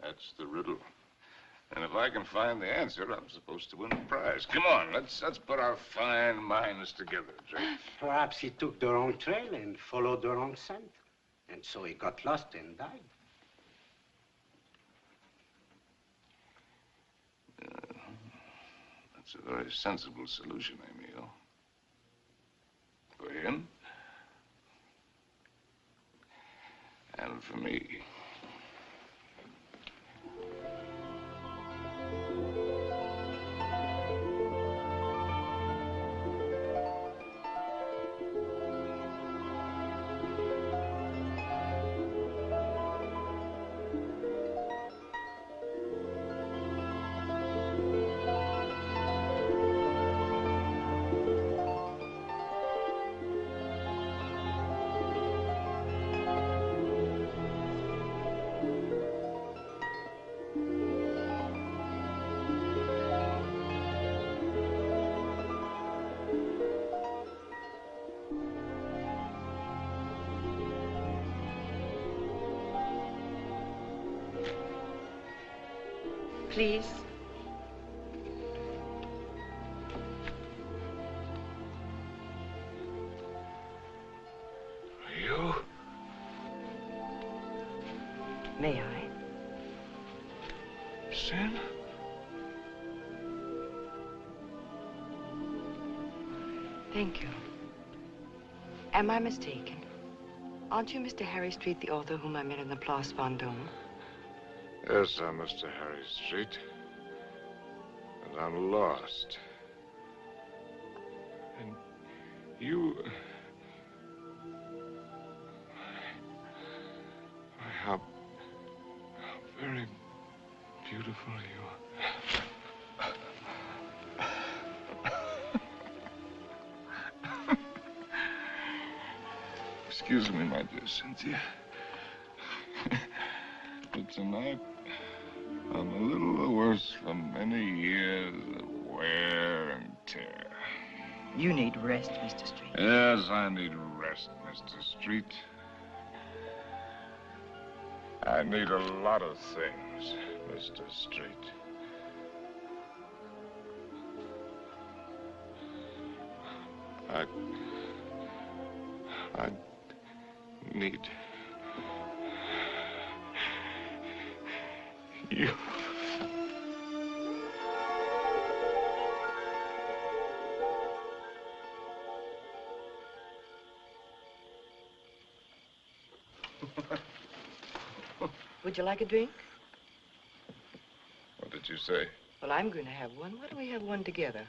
That's the riddle. And if I can find the answer, I'm supposed to win a prize. Come on, let's put our fine minds together, Drake. Perhaps he took the wrong trail and followed the wrong scent. And so he got lost and died. That's a very sensible solution, Emil. For him. And for me. Please. You? May I? Sin? Thank you. Am I mistaken? Aren't you Mr. Harry Street, the author whom I met in the Place Vendôme? Yes, I'm Mr. Harry Street. And I'm lost. And you... How very beautiful you are. Excuse me, my dear Cynthia. But tonight, I'm a little the worse from many years of wear and tear. You need rest, Mr. Street. Yes, I need rest, Mr. Street. I need a lot of things, Mr. Street. I need you. Would you like a drink? What did you say? Well, I'm going to have one. Why don't we have one together?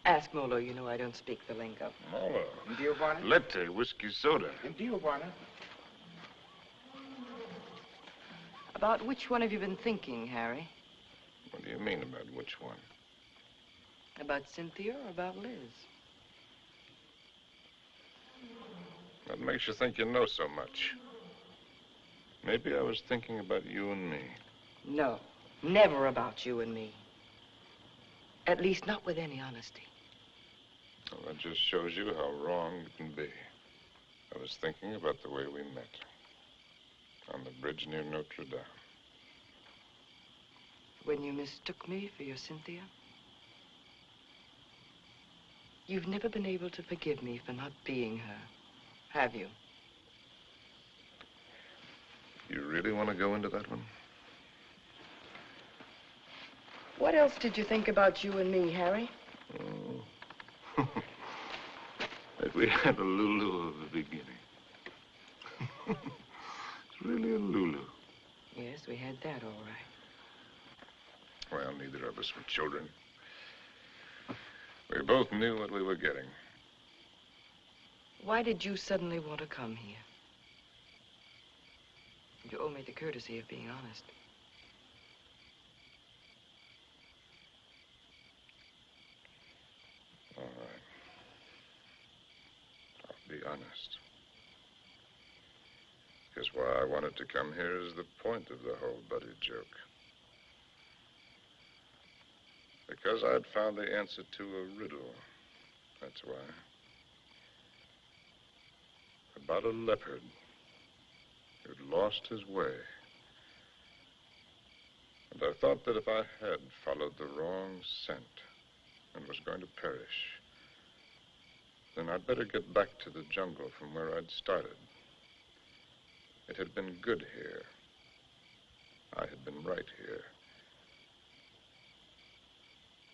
Ask Molo. You know I don't speak the lingo. Molo. Dio buona? Latte, whiskey soda. Dio buona? About which one have you been thinking, Harry? What do you mean about which one? About Cynthia or about Liz? What makes you think you know so much? Maybe I was thinking about you and me. No, never about you and me. At least not with any honesty. Well, that just shows you how wrong you can be. I was thinking about the way we met. On the bridge near Notre Dame. When you mistook me for your Cynthia? You've never been able to forgive me for not being her, have you? You really want to go into that one? What else did you think about you and me, Harry? Oh. That we had a Lulu of the beginning. It's really a Lulu. Yes, we had that all right. Well, neither of us were children. We both knew what we were getting. Why did you suddenly want to come here? You owe me the courtesy of being honest. All right. 'Be honest. Because why I wanted to come here is the point of the whole buddy joke. Because I'd found the answer to a riddle. That's why. About a leopard who'd lost his way. And I thought that if I had followed the wrong scent and was going to perish, then I'd better get back to the jungle from where I'd started. It had been good here. I had been right here.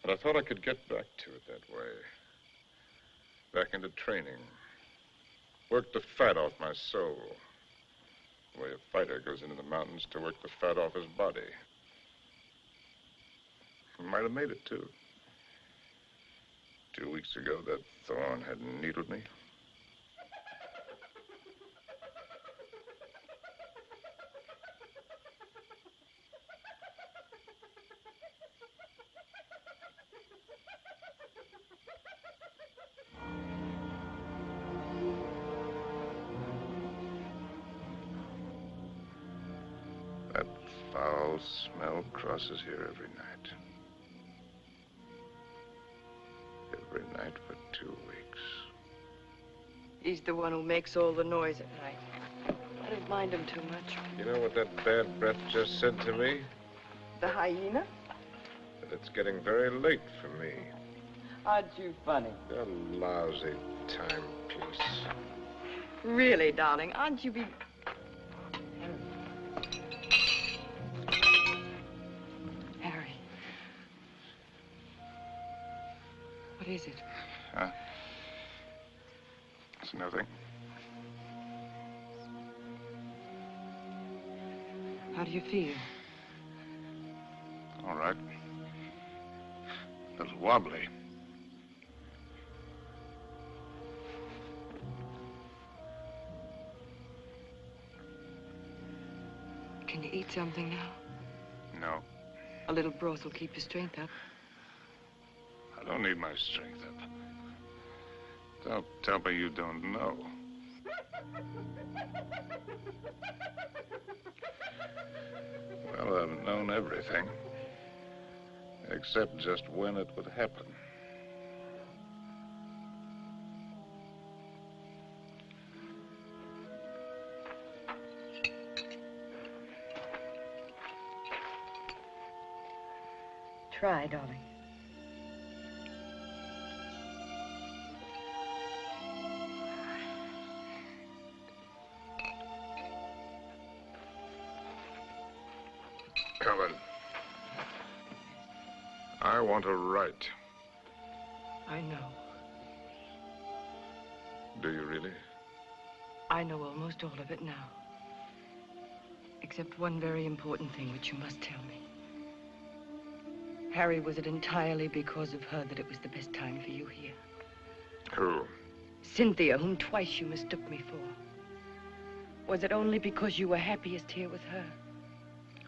And I thought I could get back to it that way. Back into training. Work the fat off my soul. The way a fighter goes into the mountains to work the fat off his body. I might have made it, too. 2 weeks ago, that thorn had needled me. That foul smell crosses here every night. Every night for 2 weeks. He's the one who makes all the noise at night. I don't mind him too much. You know what that bad breath just said to me? The hyena? That it's getting very late for me. Aren't you funny? A lousy timepiece. Really, darling, aren't you Harry. What is it? Huh? It's nothing. How do you feel? All right. A little wobbly. Can you eat something now? No. A little broth will keep your strength up. I don't need my strength up. Don't tell me you don't know. Well, I've known everything. Except just when it would happen. Try, darling. Helen, I want to write. I know. Do you really? I know almost all of it now. Except one very important thing which you must tell me. Harry, was it entirely because of her that it was the best time for you here? Who? Cynthia, whom twice you mistook me for. Was it only because you were happiest here with her?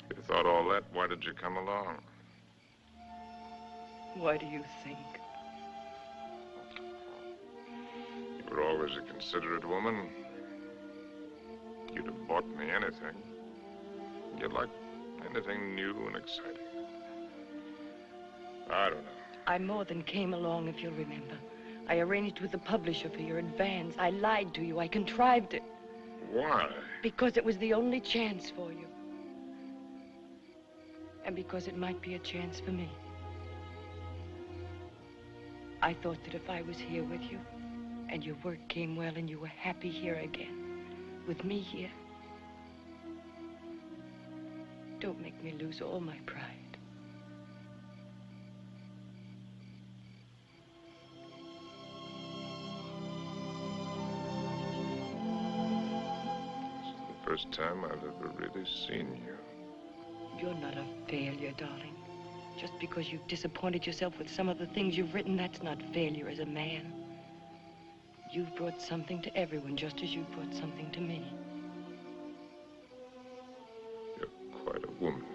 If you thought all that, why did you come along? Why do you think? You were always a considerate woman. You'd have bought me anything. You liked anything new and exciting. I don't know. I more than came along, if you'll remember. I arranged with the publisher for your advance. I lied to you. I contrived it. Why? Because it was the only chance for you. And because it might be a chance for me. I thought that if I was here with you, and your work came well, and you were happy here again, with me here, don't make me lose all my pride. First time I've ever really seen you. You're not a failure, darling. Just because you've disappointed yourself with some of the things you've written, that's not failure as a man. You've brought something to everyone, just as you brought something to me. You're quite a woman.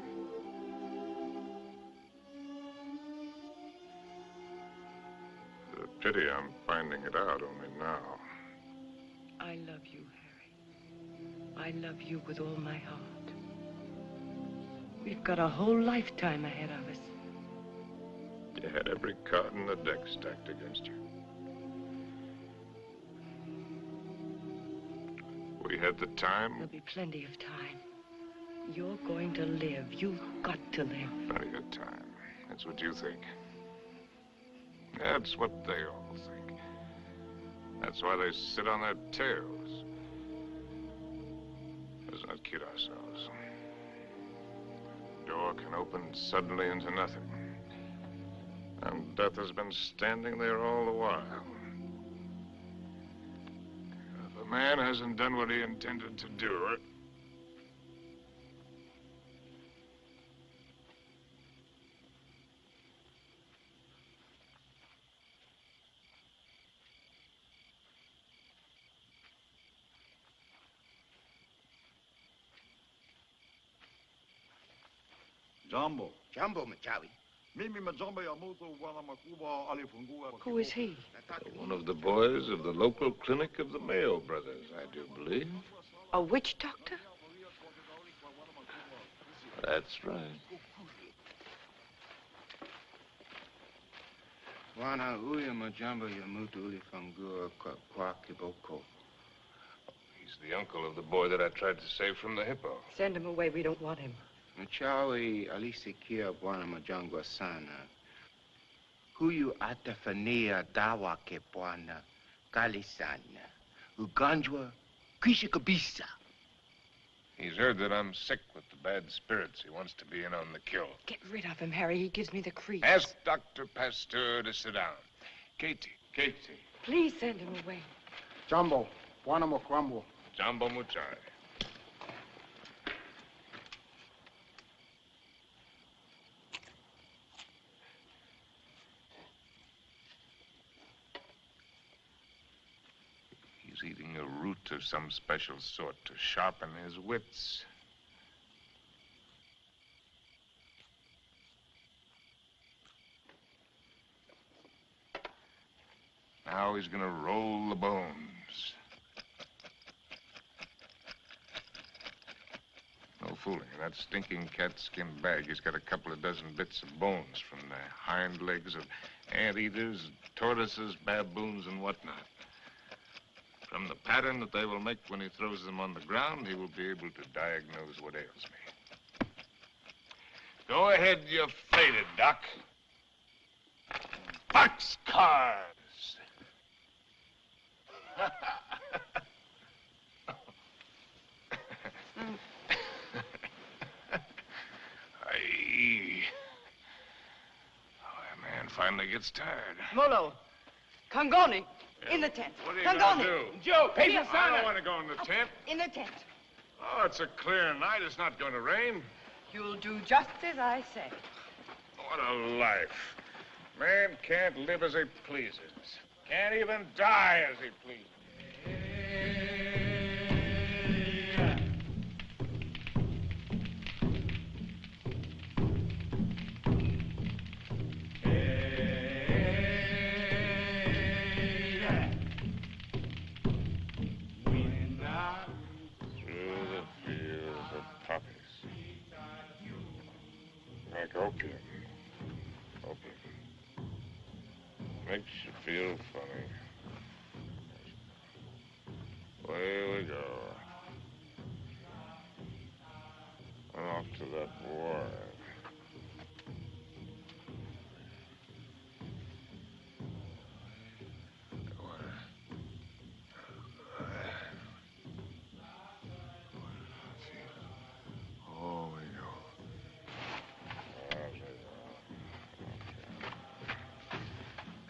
It's a pity I'm finding it out only now. I love you, Harry. I love you with all my heart. We've got a whole lifetime ahead of us. You had every card in the deck stacked against you. We had the time. There'll be plenty of time. You're going to live. You've got to live. Plenty of time. That's what you think. That's what they all think. That's why they sit on their tails. Let's not kid ourselves. The door can open suddenly into nothing. And death has been standing there all the while. If a man hasn't done what he intended to do, Jumbo. Jumbo Machawi. Who is he? one of the boys of the local clinic of the Mayo brothers, I do believe. A witch doctor? That's right. Wana uya majambo ya mutu uli fangua kwa kiboko. He's the uncle of the boy that I tried to save from the hippo. Send him away. We don't want him. Machawi alisikia bwana majangwa sana. Huyu atafania dawa ke bwana kali sana. Ugonjwa kwisha kabisa. He's heard that I'm sick with the bad spirits. He wants to be in on the kill. Get rid of him, Harry. He gives me the creeps. Ask Dr. Pasteur to sit down. Katie. Please send him away. Jumbo, Bwana Mokwambo. Jumbo Muchai. He's eating a root of some special sort to sharpen his wits. Now he's gonna roll the bones. No fooling. In that stinking catskin bag, he's got a couple of dozen bits of bones from the hind legs of anteaters, tortoises, baboons, and whatnot. From the pattern that they will make when he throws them on the ground, he will be able to diagnose what ails me. Go ahead, you faded, Doc. Boxcars! Aye. Oh, that man finally gets tired. Molo, Kangoni, in the tent. What are you Kangoni. gonna do? Joe, I don't want to go in the tent. In the tent. Oh, it's a clear night. It's not going to rain. You'll do just as I say. What a life. Man can't live as he pleases. Can't even die as he pleases. Like opium. Makes you feel funny. Away we go. And off to that war.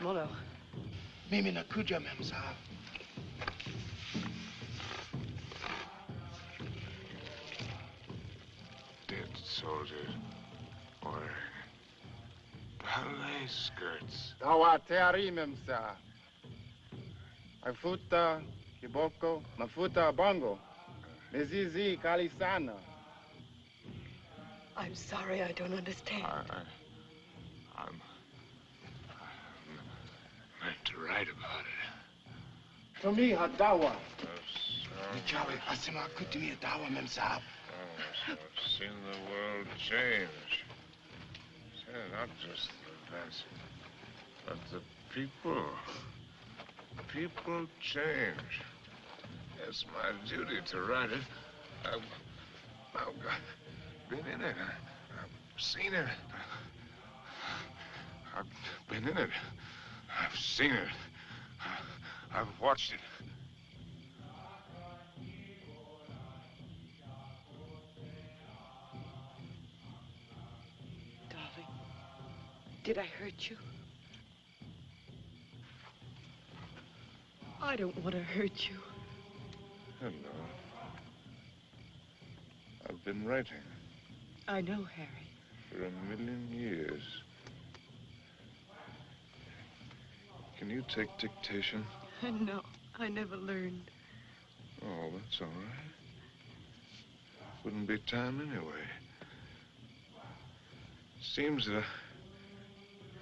Molo. Mimi nakuja, ma'am, sahab. Dead soldiers. Or ballet skirts. Dawa teari memsa. Mafuta kiboko, mafuta bongo. Mezizi kalisana. I'm sorry, I don't understand. I'm meant to write about it. To me, hadawa. Yes, sir. Nichawe, asema kutumia dawa memsahab. Oh, I've seen the world change. Not just the events, but the people. People change. It's my duty to write it. I've been in it. I've seen it. I've been in it. I've seen it. I've watched it. Darling, did I hurt you? I don't want to hurt you. Hello. I've been writing. I know, Harry. For 1,000,000 years. Can you take dictation? No, I never learned. Oh, that's all right. Wouldn't be time anyway. Seems that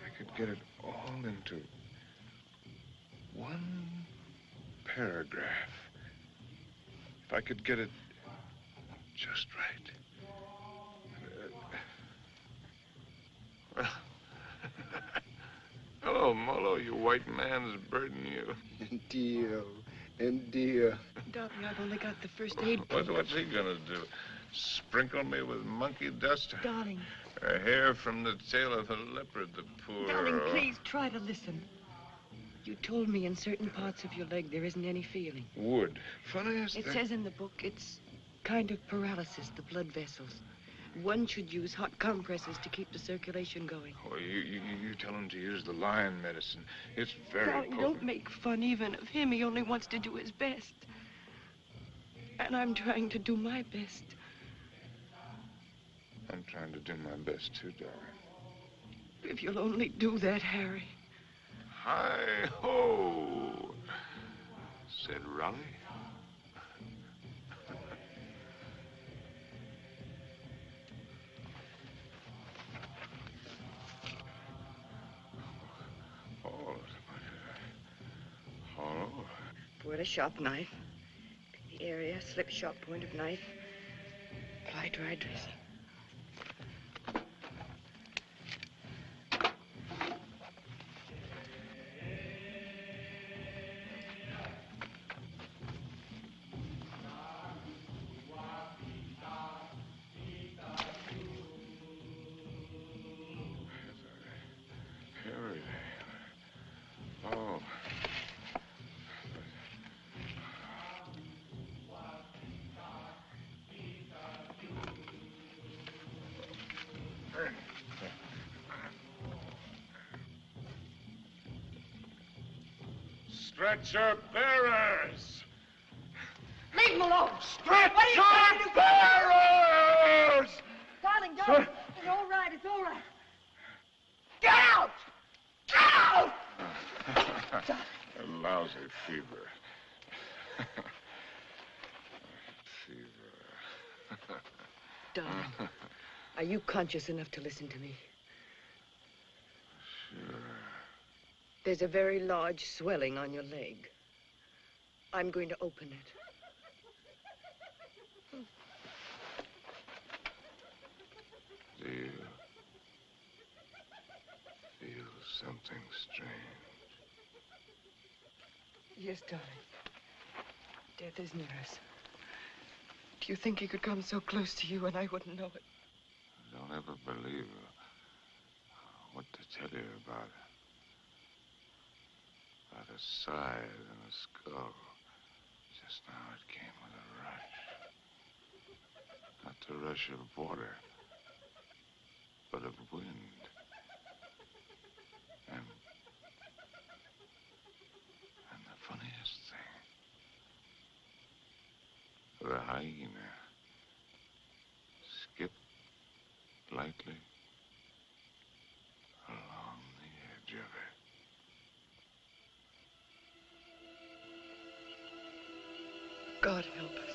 I could get it all into one paragraph. If I could get it just right. Well, hello, Molo, you white man's burden, you. Dear. Darling, I've only got the first aid. What's he gonna do? Sprinkle me with monkey dust? Darling. A hair from the tail of a leopard, the poor... Darling, please try to listen. You told me in certain parts of your leg there isn't any feeling. Wood. Funny as It says in the book it's kind of paralysis, the blood vessels. One should use hot compresses to keep the circulation going. Oh, you tell him to use the lion medicine. It's very Darling, potent. don't make fun even of him. He only wants to do his best. And I'm trying to do my best. I'm trying to do my best, too, darling. If you'll only do that, Harry. Hi-ho, said Raleigh. Pour a sharp knife. The area, slip sharp point of knife. Apply dry dressing. Oh. Stretcher bearers! Leave him alone! Stretcher What are you trying to do? bearers! Darling, don't. It's all right. It's all right. Get out! Get out! A lousy fever. Fever. Darling, are you conscious enough to listen to me? Sure. There's a very large swelling on your leg. I'm going to open it. Do you feel something strange? Yes, darling. Death is near us. Do you think he could come so close to you and I wouldn't know it? Don't ever believe what to tell you about it. About a scythe and a skull. Just now it came with a rush. Not the rush of water, but of wind. And the funniest thing, the hyena skipped lightly along the edge of it. God help us.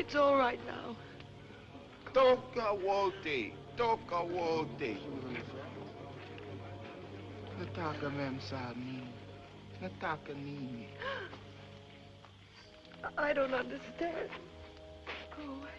It's all right now. Toka wote. Nataka mem sa ni. Nataka nini. I don't understand. Go away.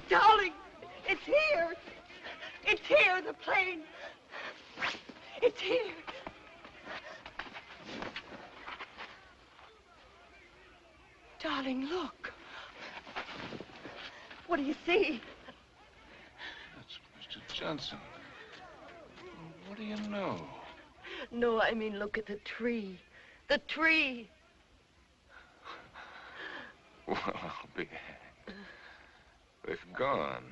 Darling, it's here. It's here, the plane. It's here. Darling, look. What do you see? That's Mr. Johnson. What do you know? No, I mean, look at the tree. The tree. Well, I'll be hanged. They've gone.